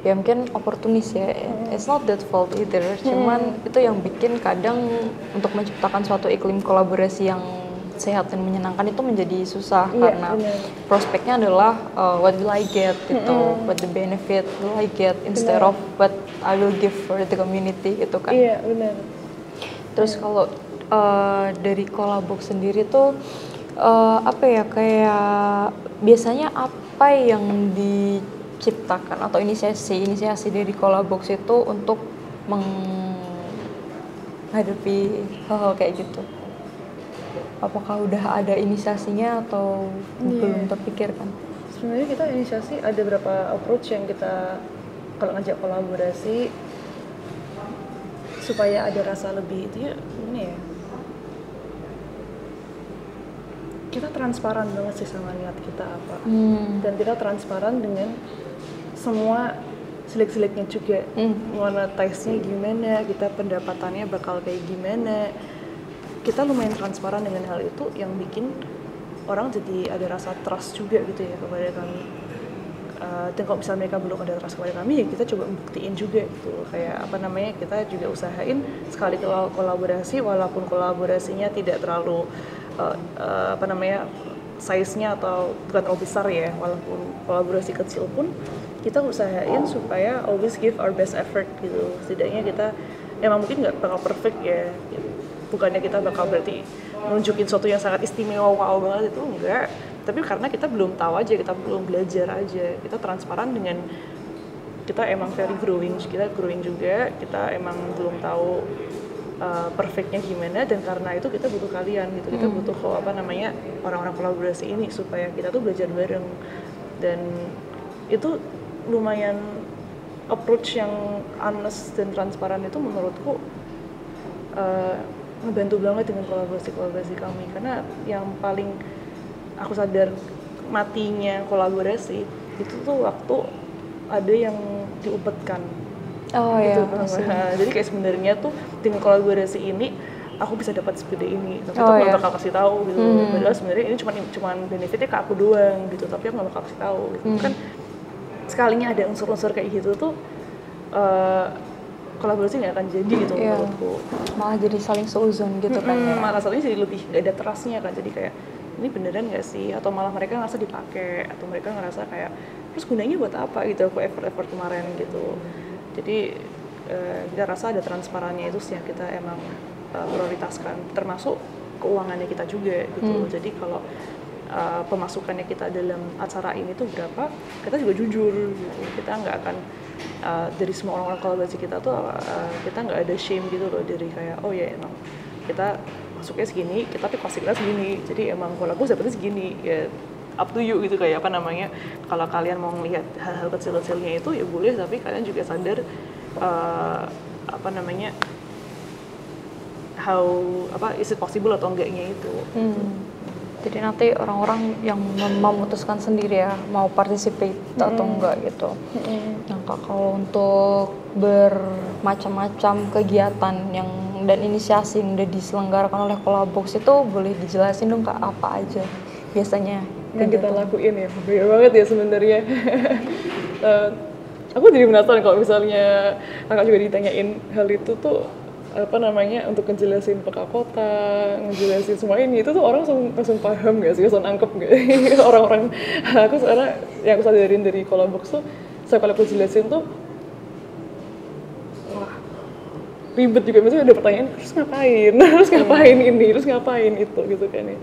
ya mungkin oportunis ya. It's not that fault either, cuman itu yang bikin kadang untuk menciptakan suatu iklim kolaborasi yang sehat dan menyenangkan itu menjadi susah karena prospeknya adalah what will I get gitu, what the benefit will I get instead of what I will give for the community gitu kan. Iya, benar. Terus kalau dari Kolabox sendiri tuh apa ya, kayak biasanya apa yang diciptakan atau inisiasi dari Kolabox itu untuk menghadapi hal-hal kayak gitu? Apakah udah ada inisiasinya atau belum terpikirkan? Sebenarnya kita inisiasi ada beberapa approach yang kita kalau ngajak kolaborasi supaya ada rasa lebih itu ya gimana ya, kita transparan banget sih sama niat kita apa dan kita transparan dengan semua selek-seleknya juga, monetize-nya gimana, kita pendapatannya bakal kayak gimana. Kita lumayan transparan dengan hal itu yang bikin orang jadi ada rasa trust juga gitu ya kepada kami. Dan kalau misalnya mereka belum ada trust kepada kami, ya kita coba buktiin juga gitu. Kayak kita juga usahain sekali kolaborasi, walaupun kolaborasinya tidak terlalu size-nya atau bukan terlalu besar ya, walaupun kolaborasi kecil pun kita usahain supaya always give our best effort gitu. Setidaknya kita emang mungkin nggak bakal perfect ya gitu. Bukannya kita bakal berarti nunjukin sesuatu yang sangat istimewa, wow banget, itu enggak. Tapi karena kita belum tahu aja, kita belum belajar aja. Kita transparan dengan kita emang very growing, kita growing juga, kita emang belum tahu perfectnya gimana, dan karena itu kita butuh kalian gitu. Kita butuh orang-orang kolaborasi ini supaya kita tuh belajar bareng. Dan itu lumayan approach yang honest dan transparan itu menurutku ngebantu banget dengan kolaborasi kami, karena yang paling aku sadar matinya kolaborasi itu tuh waktu ada yang diupetkan. Gitu, iya. Jadi kayak sebenarnya tuh dengan kolaborasi ini aku bisa dapat segede ini, tapi aku nggak bakal kasih tahu gitu. Padahal sebenarnya ini cuma benefitnya ke aku doang gitu, tapi aku nggak bakal kasih tahu gitu. Kan sekalinya ada unsur-unsur kayak gitu tuh kolaborasi nggak akan jadi gitu menurutku. Malah jadi saling seuzon gitu kan ya. Malah satunya jadi lebih nggak ada trustnya kan, jadi kayak ini beneran nggak sih, atau malah mereka ngerasa dipakai, atau mereka ngerasa kayak terus gunanya buat apa gitu aku effort kemarin gitu. Jadi kita rasa ada transparannya itu sih yang kita emang prioritaskan, termasuk keuangannya kita juga gitu. Jadi kalau pemasukannya kita dalam acara ini tuh berapa, kita juga jujur gitu. Kita nggak akan dari semua orang-orang kolaborasi kita tuh kita nggak ada shame gitu loh, dari kayak oh ya emang kita masuknya segini, kita tapi pasti kita segini, jadi emang kalau aku dapetnya segini, ya up to you gitu. Kayak kalau kalian mau ngelihat hal-hal kecil-kecilnya itu ya boleh, tapi kalian juga sadar is it possible atau enggaknya itu. Jadi nanti orang-orang yang memutuskan sendiri ya mau participate atau enggak gitu. Nah kalau untuk bermacam-macam kegiatan dan inisiasi yang udah diselenggarakan oleh Kolabox itu boleh dijelasin dong Kak, apa aja biasanya yang kita lakuin ya? Banyak banget ya sebenarnya. Aku jadi penasaran kalau misalnya kakak juga ditanyain hal itu tuh untuk ngejelasin peka kota, ngejelasin semua ini, itu tuh orang langsung paham gak sih, langsung nangkep gak orang-orang. Aku sekarang yang aku sadarin dari Kolabox tuh, kalau aku jelasin tuh wah ribet juga, misalnya ada pertanyaan terus ngapain ini, terus ngapain itu gitu kan ya.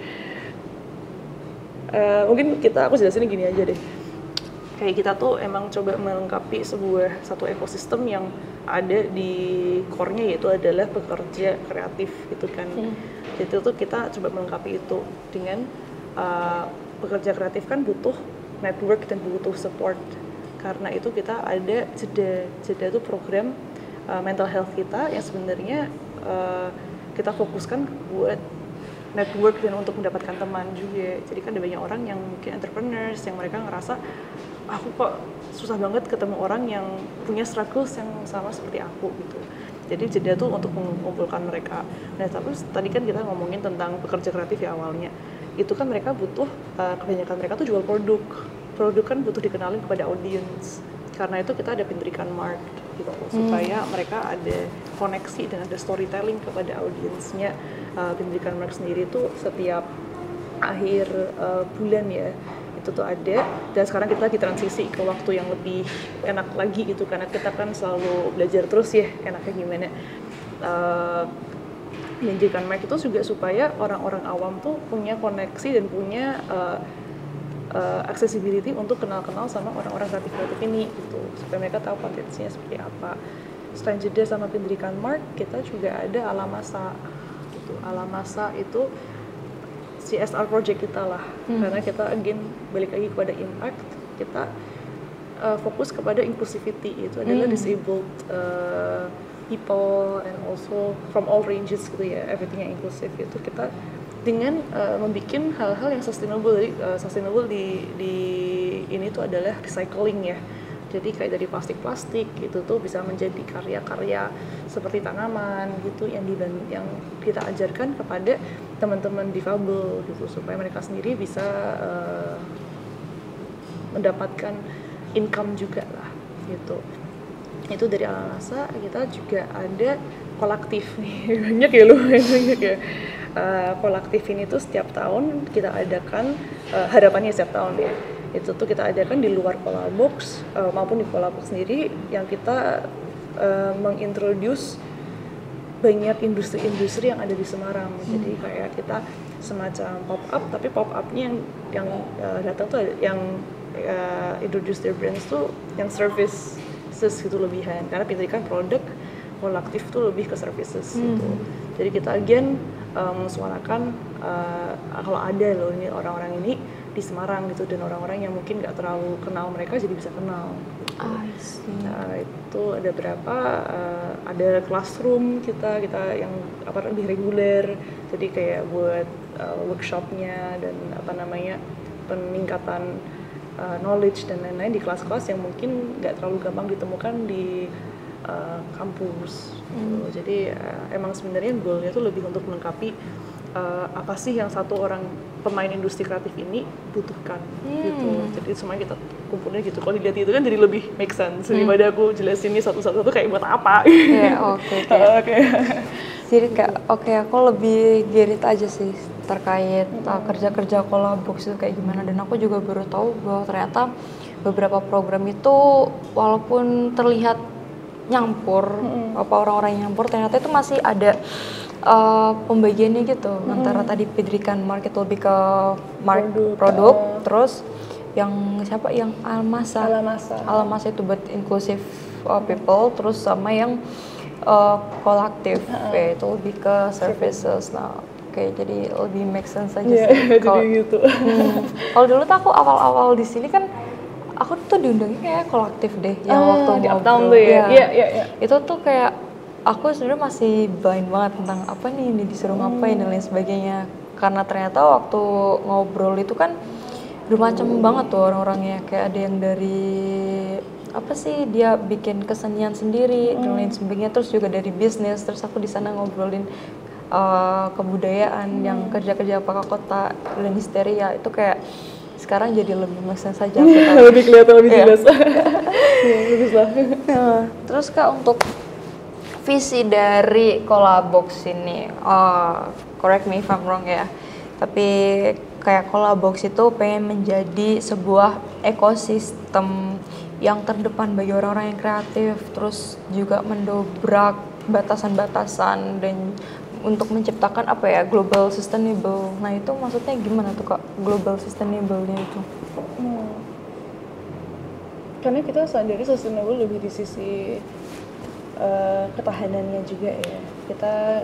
Mungkin aku jelasin gini aja deh. Kayak kita tuh emang coba melengkapi satu ekosistem yang ada di core-nya, yaitu adalah pekerja kreatif gitu kan. Jadi tuh kita coba melengkapi itu dengan pekerja kreatif kan butuh network dan butuh support. Karena itu kita ada jeda itu program mental health kita yang sebenarnya kita fokuskan buat network dan untuk mendapatkan teman juga. Jadi kan ada banyak orang yang mungkin entrepreneurs yang mereka ngerasa aku kok susah banget ketemu orang yang punya struggles yang sama seperti aku gitu. Jadi jeda tuh untuk mengumpulkan mereka. Nah tapi tadi kan kita ngomongin tentang pekerja kreatif ya awalnya. Itu kan mereka butuh, kebanyakan mereka tuh jual produk. Produk kan butuh dikenalin kepada audience. Karena itu kita ada Pindrikan Mark gitu, supaya mereka ada koneksi dan ada storytelling kepada audiensnya. Pindrikan Mark sendiri tuh setiap akhir bulan ya, itu tuh ada, dan sekarang kita lagi transisi ke waktu yang lebih enak lagi gitu, karena kita kan selalu belajar terus ya enaknya gimana. Pindrikan Mark itu juga supaya orang-orang awam tuh punya koneksi dan punya accessibility untuk kenal-kenal sama orang-orang kreatif ini gitu, supaya mereka tahu potensinya seperti apa. Selain jeda sama Pindrikan Mark, kita juga ada Alamasa gitu. Alamasa itu CSR project kita lah, karena kita again balik lagi kepada impact, kita fokus kepada inclusivity, itu adalah disabled people and also from all ranges gitu ya, everything yang inklusif itu kita dengan membuat hal-hal yang sustainable. Jadi sustainable di ini tuh adalah recycling ya. Jadi kayak dari plastik-plastik gitu tuh bisa menjadi karya-karya seperti tanaman gitu yang kita ajarkan kepada teman-teman difabel gitu, supaya mereka sendiri bisa mendapatkan income juga lah gitu. Itu dari Alamasa. Kita juga ada kolektif nih, banyak ya lu, banyak ya. Kolektif ini tuh setiap tahun kita adakan, harapannya setiap tahun ya, itu tuh kita adakan di luar Kolabox maupun di Kolabox sendiri, yang kita mengintroduce banyak industri-industri yang ada di Semarang. Jadi kayak kita semacam pop up, tapi pop upnya yang datang tuh yang introduce their brands tuh yang services gitu lebihan, karena Pindrikan produk, kolektif tuh lebih ke services gitu. Jadi kita again mensuarakan kalau ada loh ini orang-orang ini di Semarang gitu, dan orang-orang yang mungkin nggak terlalu kenal mereka jadi bisa kenal gitu. Nah itu ada berapa, ada classroom kita yang lebih reguler, jadi kayak buat workshopnya dan peningkatan knowledge dan lain-lain di kelas-kelas yang mungkin nggak terlalu gampang ditemukan di kampus. Jadi emang sebenarnya goalnya tuh lebih untuk melengkapi apa sih yang satu orang pemain industri kreatif ini butuhkan gitu. Jadi semuanya kita kumpulnya gitu. Kalau dilihat itu kan jadi lebih make sense daripada aku jelasin ini satu-satu kayak buat apa. Oke. Jadi aku lebih gerit aja sih terkait kerja-kerja Kolabox itu kayak gimana, dan aku juga baru tahu bahwa ternyata beberapa program itu walaupun terlihat nyampur, orang-orang yang nyampur, ternyata itu masih ada pembagiannya gitu, antara tadi Pindrikan Mark itu lebih ke produk, terus yang Alamasa itu buat inclusive people, terus sama yang kolektif itu lebih ke services. Nah jadi lebih make sense aja sih. Kalau dulu tuh aku awal-awal di sini kan aku tuh diundangnya kayak kolektif deh, yang waktu di ngobrol tuh ya. Itu tuh kayak aku sebenarnya masih blind banget tentang apa nih ini disuruh ngapain dan lain sebagainya, karena ternyata waktu ngobrol itu kan bermacam banget tuh orang-orangnya, kayak ada yang dari dia bikin kesenian sendiri dan lain sebagainya, terus juga dari bisnis, terus aku di sana ngobrolin kebudayaan yang kerja-kerja apakah kota dan histeria, itu kayak sekarang jadi lebih make sense saja. Lebih kelihatan lebih jelas. Bagus lah. Terus Kak, untuk visi dari Kolabox ini, correct me if I'm wrong ya, tapi kayak Kolabox itu pengen menjadi sebuah ekosistem yang terdepan bagi orang-orang yang kreatif, terus juga mendobrak batasan-batasan dan untuk menciptakan global sustainable. Nah itu maksudnya gimana tuh Kak, global sustainable-nya itu? Karena kita sadari sustainable lebih di sisi ketahanannya juga ya. Kita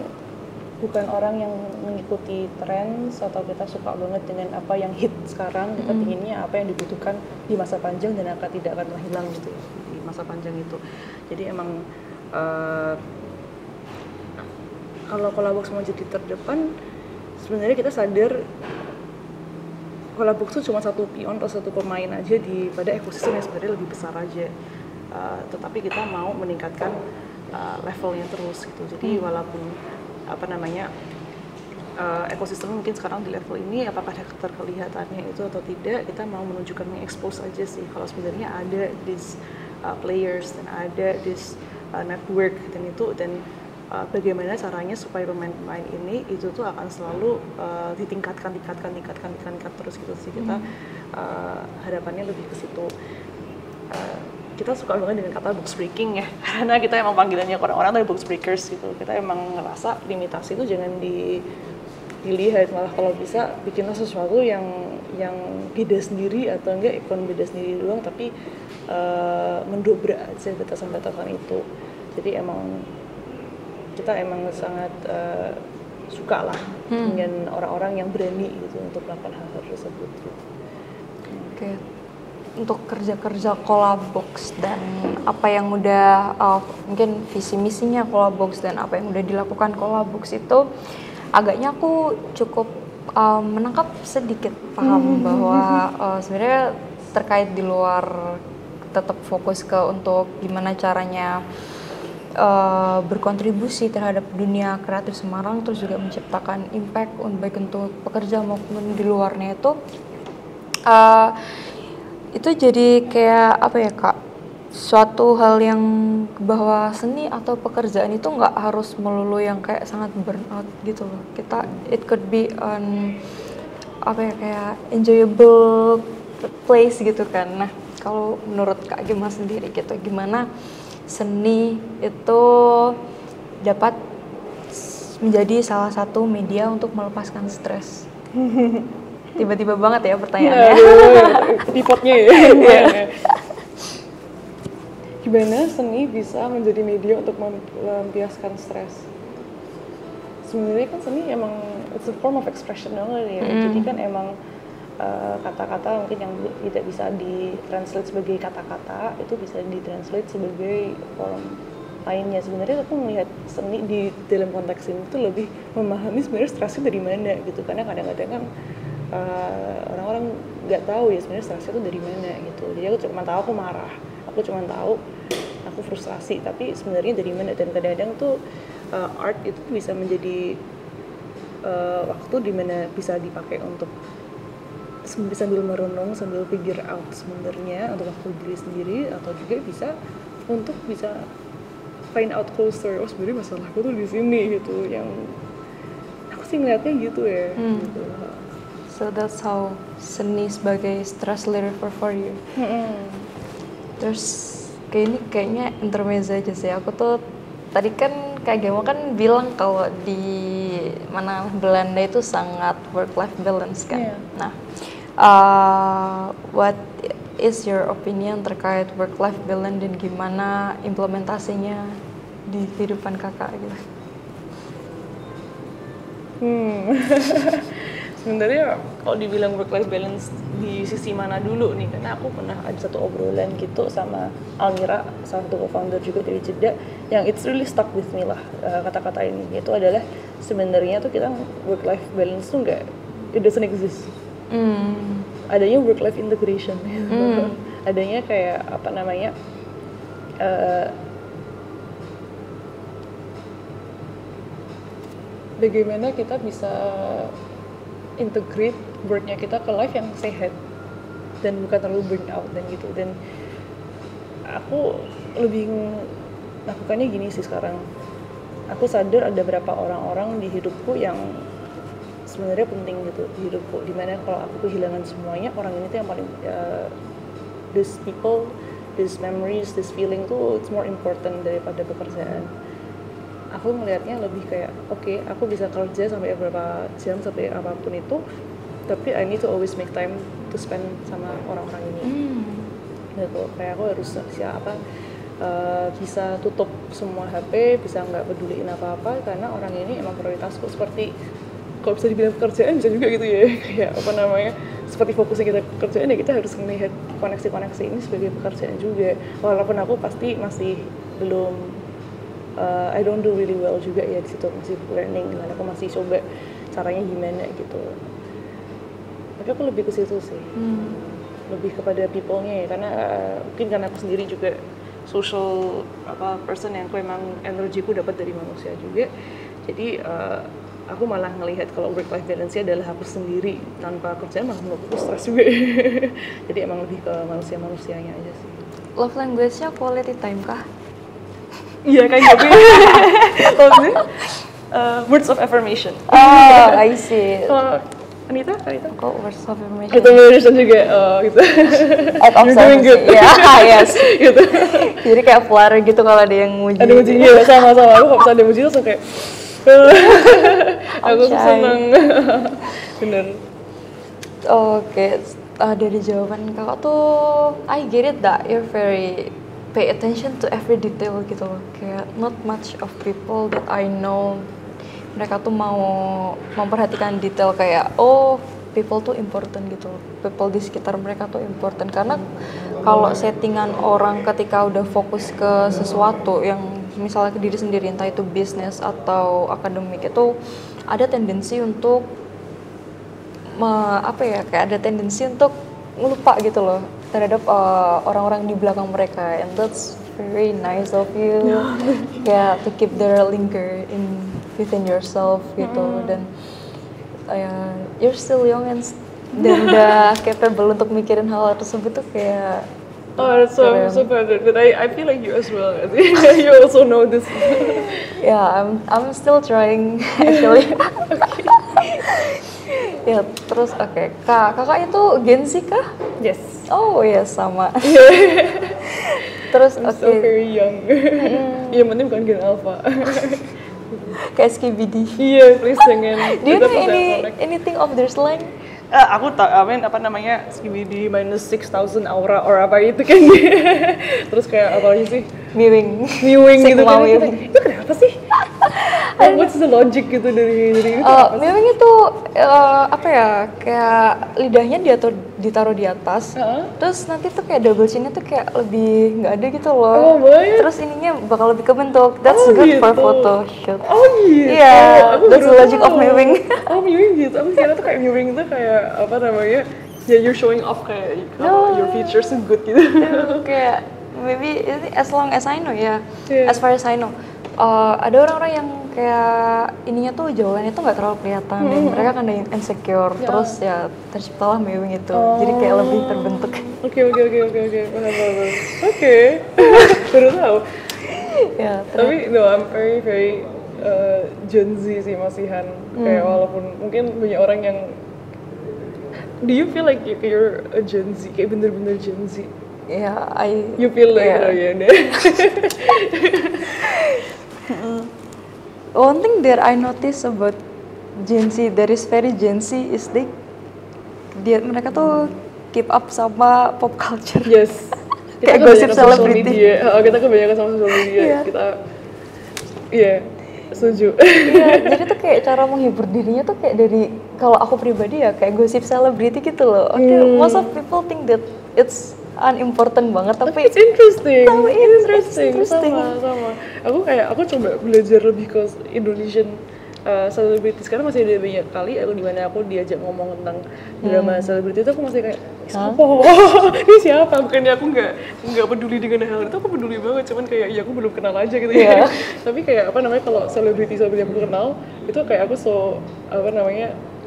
bukan orang yang mengikuti tren atau kita suka banget dengan apa yang hit sekarang. Kita pinginnya apa yang dibutuhkan di masa panjang dan tidak akan hilang gitu di masa panjang itu. Jadi emang kalau Kolabox mau jadi terdepan, sebenarnya kita sadar Kolabox itu cuma satu pion atau satu pemain aja pada ekosistem yang sebenarnya lebih besar aja. Tetapi kita mau meningkatkan levelnya terus gitu. Jadi walaupun ekosistem mungkin sekarang di level ini, apakah terkelihatannya itu atau tidak, kita mau menunjukkan expose aja sih kalau sebenarnya ada these players dan ada this network dan bagaimana caranya supaya pemain-pemain ini itu tuh akan selalu ditingkatkan terus gitu sih. Kita harapannya lebih ke situ. Kita suka banget dengan kata box breaking ya, karena kita emang panggilannya orang-orang tuh box breakers gitu. Kita emang ngerasa limitasi itu jangan dilihat, malah kalau bisa bikinlah sesuatu yang beda sendiri, atau enggak ikon beda sendiri doang, tapi mendobrak aja batasan-batasan itu. Jadi kita emang sangat suka lah dengan orang-orang yang berani gitu untuk melakukan hal tersebut gitu. Oke. Untuk kerja-kerja Kolabox dan apa yang udah mungkin visi misinya Kolabox dan apa yang udah dilakukan Kolabox itu, agaknya aku cukup menangkap sedikit paham bahwa sebenarnya terkait di luar tetap fokus ke untuk gimana caranya berkontribusi terhadap dunia kreatif Semarang, terus juga menciptakan impact baik untuk pekerja maupun di luarnya itu jadi kayak apa ya Kak, suatu hal yang bahwa seni atau pekerjaan itu nggak harus melulu yang kayak sangat burnout gitu loh. It could be kayak enjoyable place gitu kan. Nah, kalau menurut Kak Gema sendiri gitu, gimana seni itu dapat menjadi salah satu media untuk melepaskan stres? Tiba-tiba banget ya pertanyaannya. Pivotnya ya. Gimana seni bisa menjadi media untuk melampiaskan stres? Sebenarnya kan seni emang it's a form of expression ya. Jadi kan emang kata-kata mungkin yang tidak bisa ditranslate sebagai kata-kata itu bisa ditranslate sebagai form lainnya. Sebenarnya aku melihat seni di dalam konteks ini tuh lebih memahami sebenarnya stresnya dari mana gitu, karena kadang-kadang kan orang-orang nggak tahu ya sebenarnya stresnya itu dari mana gitu. Jadi aku cuma tahu aku marah, aku cuma tahu aku frustrasi, tapi sebenarnya dari mana. Dan kadang-kadang tuh art itu bisa menjadi waktu dimana bisa dipakai untuk sambil merenung, sambil figure out sebenarnya untuk waktu diri sendiri, atau juga bisa find out closer, oh sebenarnya masalahku tuh di sini gitu. Yang aku sih ngeliatnya gitu ya. Gitu. So that's how seni sebagai stress reliever for you. Terus kayaknya intermezzo aja sih. Aku tuh tadi kan Kak Gema kan bilang kalau di mana Belanda itu sangat work-life balance kan. Nah, what is your opinion terkait work-life balance dan gimana implementasinya di kehidupan kakak gitu? Sebenarnya kalau dibilang work-life balance di sisi mana dulu nih, karena aku pernah ada satu obrolan gitu sama Almira, salah satu co-founder juga dari Jeddah, yang it's really stuck with me lah kata-kata ini. Itu adalah sebenarnya tuh kita work-life balance tuh it doesn't exist. Adanya work-life integration. Adanya kayak bagaimana kita bisa integrate work-nya kita ke life yang sehat dan bukan terlalu burn out dan gitu. Dan aku lebih lakukannya gini sih sekarang. Aku sadar ada beberapa orang-orang di hidupku yang sebenarnya penting gitu di hidupku, dimana kalau aku kehilangan semuanya, orang ini tuh yang paling these people, these memories, this feeling tuh it's more important daripada pekerjaan. Aku melihatnya lebih kayak oke, aku bisa kerja sampai berapa jam, sampai apapun itu, tapi I need to always make time to spend sama orang-orang ini. Gitu, kayak aku harus bisa tutup semua HP, bisa nggak peduliin apa-apa karena orang ini emang prioritasku. Seperti kalau bisa dibilang pekerjaan bisa juga gitu ya, kayak apa namanya, seperti fokusnya kita pekerjaan ya kita harus melihat koneksi-koneksi ini sebagai pekerjaan juga. Walaupun aku pasti masih belum I don't do really well juga ya di situ, masih learning, dan aku masih coba caranya gimana gitu. Tapi aku lebih ke situ sih, lebih kepada people-nya ya, karena mungkin karena aku sendiri juga social person yang aku emang energiku dapat dari manusia juga. Jadi aku malah ngelihat kalau work life balance adalah aku sendiri tanpa kerjaan malah menurutku stres juga. Jadi emang lebih ke manusia-manusianya aja sih. Love language-nya quality time kah? Iya kayak gitu. Words of affirmation. Oh, I see. Anita? Kok words of affirmation? Itu affirmation juga, gitu. Act of You're doing good. Yeah, yes. Gitu. Jadi kayak flare gitu kalau ada yang muji. Ada mujinya ya, sama-sama. Aku kalau misalnya ada muji langsung kayak aku tuh seneng. Bener. Oke, dari jawaban kakak tuh I get it that you're very pay attention to every detail gitu loh. Kayak not much of people that I know mereka tuh mau memperhatikan detail kayak people tuh important gitu loh. People di sekitar mereka tuh important karena kalau settingan orang ketika udah fokus ke sesuatu yang misalnya ke diri sendiri, entah itu bisnis atau akademik, itu ada tendensi untuk kayak ada tendensi untuk lupa gitu loh terhadap orang-orang di belakang mereka, and that's very nice of you. Kayak to keep the linger within yourself gitu. Dan you're still young and udah capable untuk mikirin hal tersebut tuh kayak that's so bad, but I feel like you as well. You also know this. Yeah, I'm still trying actually. Ya, terus oke. Kakak itu Gen Z kah? Yes. Oh ya, sama. Terus I'm still very young. Iya, penting bukan Gen Alpha. Kayak SKBD. Iya, please jangan. Do you know anything of their slang? Aku tak, apa namanya, SKBD minus 6,000 aura or apa itu kan. Terus kayak apa lagi sih? Miwing gitu kan. Miwing. Itu kenapa sih? What's the logic gitu dari itu? Miwing itu kayak lidahnya ditaruh di atas. Terus nanti tuh kayak double chin-nya tuh kayak lebih nggak ada gitu loh. Terus ininya bakal lebih kebentuk. That's good for photo shoot. Oh gitu. Yeah, that's the logic of Miwing. Oh, Miwing gitu. Aku kira tuh kayak Miwing tuh kayak apa namanya? Ya, you're showing off kayak your features are good gitu. Kayak maybe as long as I know ya, as far as I know, ada orang-orang yang kayak ininya tuh jawabannya tuh nggak terlalu kelihatan, dan mereka kan ada yang insecure, terus ya terciptalah Miwing itu, jadi kayak lebih terbentuk. Oke, paham. Oke, baru tahu. Ya, tapi no, I'm very Gen Z sih masihan, kayak walaupun mungkin banyak orang yang. Do you feel like you're a Gen Z, kayak bener-bener Gen Z? Yeah, You feel like One thing that I notice about Gen Z that is very Gen Z is mereka tuh keep up sama pop culture. Yes. Kayak gosip selebriti. Kita kebanyakan sama sosial media. Kita setuju. Iya, jadi tuh kayak cara menghibur dirinya tuh kayak dari, kalau aku pribadi ya kayak gosip selebriti gitu loh. Most of people think that it's unimportant banget, tapi it's interesting. Interesting. Sama. Aku coba belajar lebih ke Indonesian selebritis, karena masih ada banyak kali di mana aku diajak ngomong tentang drama selebriti itu aku masih kayak siapa? Ini siapa? Bukannya aku nggak peduli dengan hal itu, aku peduli banget, cuman kayak ya aku belum kenal aja gitu ya. Tapi kayak apa namanya, kalau selebriti yang aku kenal itu kayak aku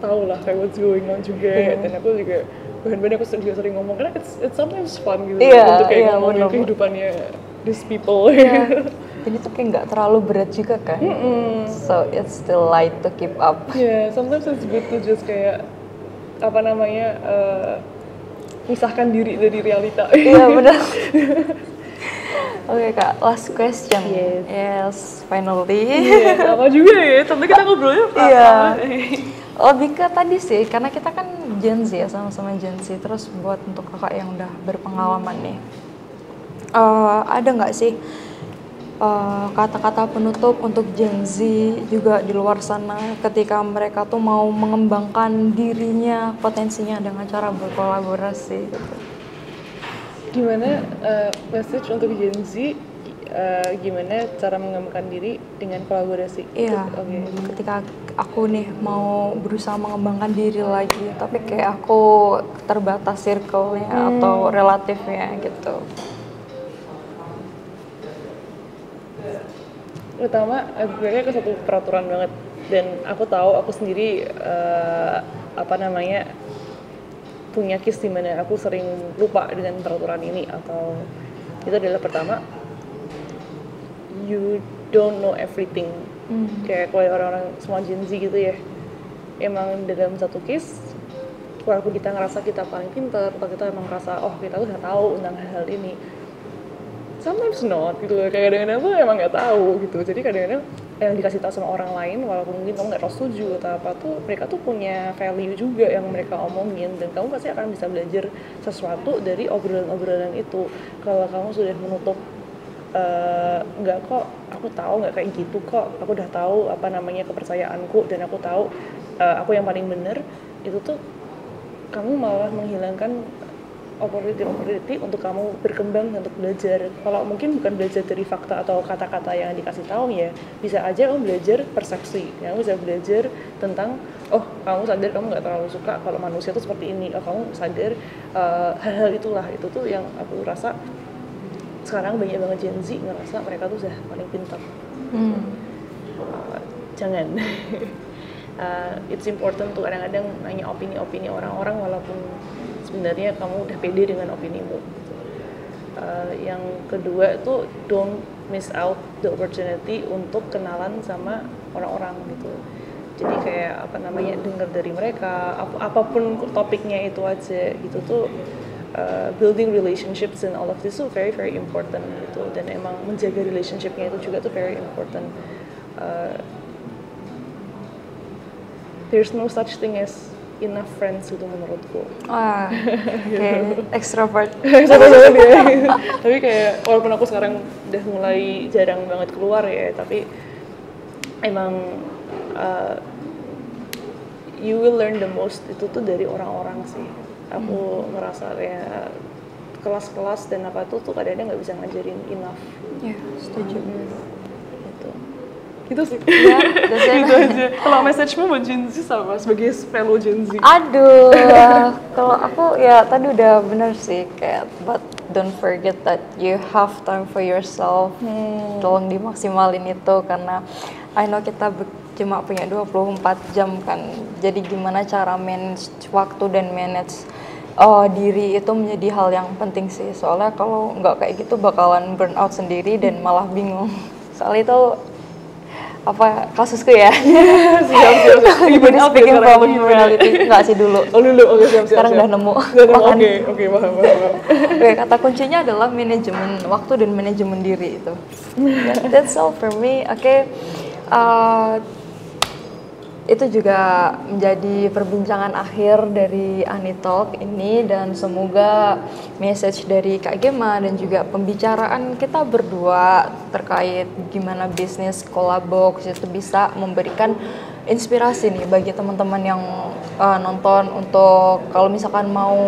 tahu lah kayak what's going on juga, dan aku juga bahan-bahan aku juga sering ngomong karena it's sometimes fun gitu untuk kayak ngomongin kehidupannya these people. Jadi tuh kayak nggak terlalu berat juga kan, so it's still light to keep up. Sometimes it's good to just kayak apa namanya misahkan diri dari realita. Iya benar. Oke Kak, last question. Yes, finally. Apa juga ya, tentu kita ngobrolnya lebih ke tadi sih, karena kita kan Gen Z ya, sama-sama Gen Z. Terus buat untuk kakak yang udah berpengalaman nih, Ada nggak sih kata-kata penutup untuk Gen Z juga di luar sana ketika mereka tuh mau mengembangkan dirinya, potensinya dengan cara berkolaborasi gitu? Gimana message untuk Gen Z, gimana cara mengembangkan diri dengan kolaborasi? Iya, Oke. ketika aku nih mau berusaha mengembangkan diri lagi, tapi kayak aku terbatas circle-nya atau relatifnya gitu. Pertama, sebenarnya ke satu peraturan banget, dan aku tahu aku sendiri punya case di mana aku sering lupa dengan peraturan ini. Atau itu adalah pertama, you don't know everything. Kayak kalau orang-orang semua Gen Z gitu ya, emang dalam satu case walaupun kita ngerasa kita paling pintar atau kita emang ngerasa oh kita udah tahu tentang hal ini, sometimes not gitu loh. Kayak kadang-kadang tuh emang nggak tahu gitu. Jadi kadang-kadang yang dikasih tahu sama orang lain walaupun mungkin kamu nggak setuju atau apa tuh, mereka tuh punya value juga yang mereka omongin, dan kamu pasti akan bisa belajar sesuatu dari obrolan-obrolan itu. Kalau kamu sudah menutup nggak kok, aku tahu nggak kayak gitu kok, aku udah tahu kepercayaanku dan aku tahu aku yang paling benar, itu tuh kamu malah menghilangkan opportunity untuk kamu berkembang untuk belajar. Kalau mungkin bukan belajar dari fakta atau kata-kata yang dikasih tahu ya, bisa aja kamu belajar persepsi, kamu bisa belajar tentang oh kamu sadar kamu nggak terlalu suka kalau manusia tuh seperti ini, oh kamu sadar hal-hal itulah. Itu tuh yang aku rasa sekarang banyak banget Gen Z ngerasa mereka tuh udah paling pintar. Jangan. It's important tuh kadang-kadang nanya opini-opini orang-orang walaupun sebenarnya kamu udah pede dengan opinimu. Yang kedua tuh don't miss out the opportunity untuk kenalan sama orang-orang gitu. Jadi kayak dengar dari mereka, apapun topiknya itu aja gitu tuh. Building relationships and all of this tuh very very important gitu, dan emang menjaga relationshipnya itu juga tuh very important. There's no such thing as enough friends gitu menurutku. Oke, extrovert. Sama banget ya. Tapi kayak walaupun aku sekarang udah mulai jarang banget keluar ya, tapi emang you will learn the most itu tuh dari orang-orang sih. Aku ngerasa kayak kelas-kelas dan apa tuh kadang-kadang nggak bisa ngajarin enough. Ya, setuju. Gitu sih. Ya, Gitu aja. Kalau message-mu buat Gen Z apa sebagai fellow Gen Z? Aduh, kalau aku ya tadi udah bener sih kayak but don't forget that you have time for yourself. Tolong dimaksimalin itu karena I know kita cuma punya 24 jam kan. Jadi gimana cara manage waktu dan manage diri itu menjadi hal yang penting sih. Soalnya kalau nggak kayak gitu bakalan burn out sendiri dan malah bingung. Soalnya itu kasusku ya. Siap. Jadi speaking from reality, enggak sih dulu. Oke, siap. Sekarang udah nemu. Oke, paham. Oke, kata kuncinya adalah manajemen waktu dan manajemen diri itu. That's all for me. Oke, itu juga menjadi perbincangan akhir dari Anitalk ini, dan semoga message dari Kak Gema dan juga pembicaraan kita berdua terkait gimana bisnis Kolabox itu bisa memberikan inspirasi nih bagi teman-teman yang nonton untuk kalau misalkan mau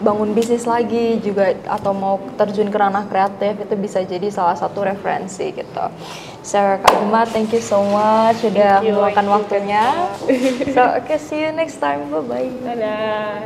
bangun bisnis lagi juga atau mau terjun ke ranah kreatif, itu bisa jadi salah satu referensi gitu. So Kak Gema, thank you so much sudah meluangkan waktunya. So see you next time, bye bye. Dadah.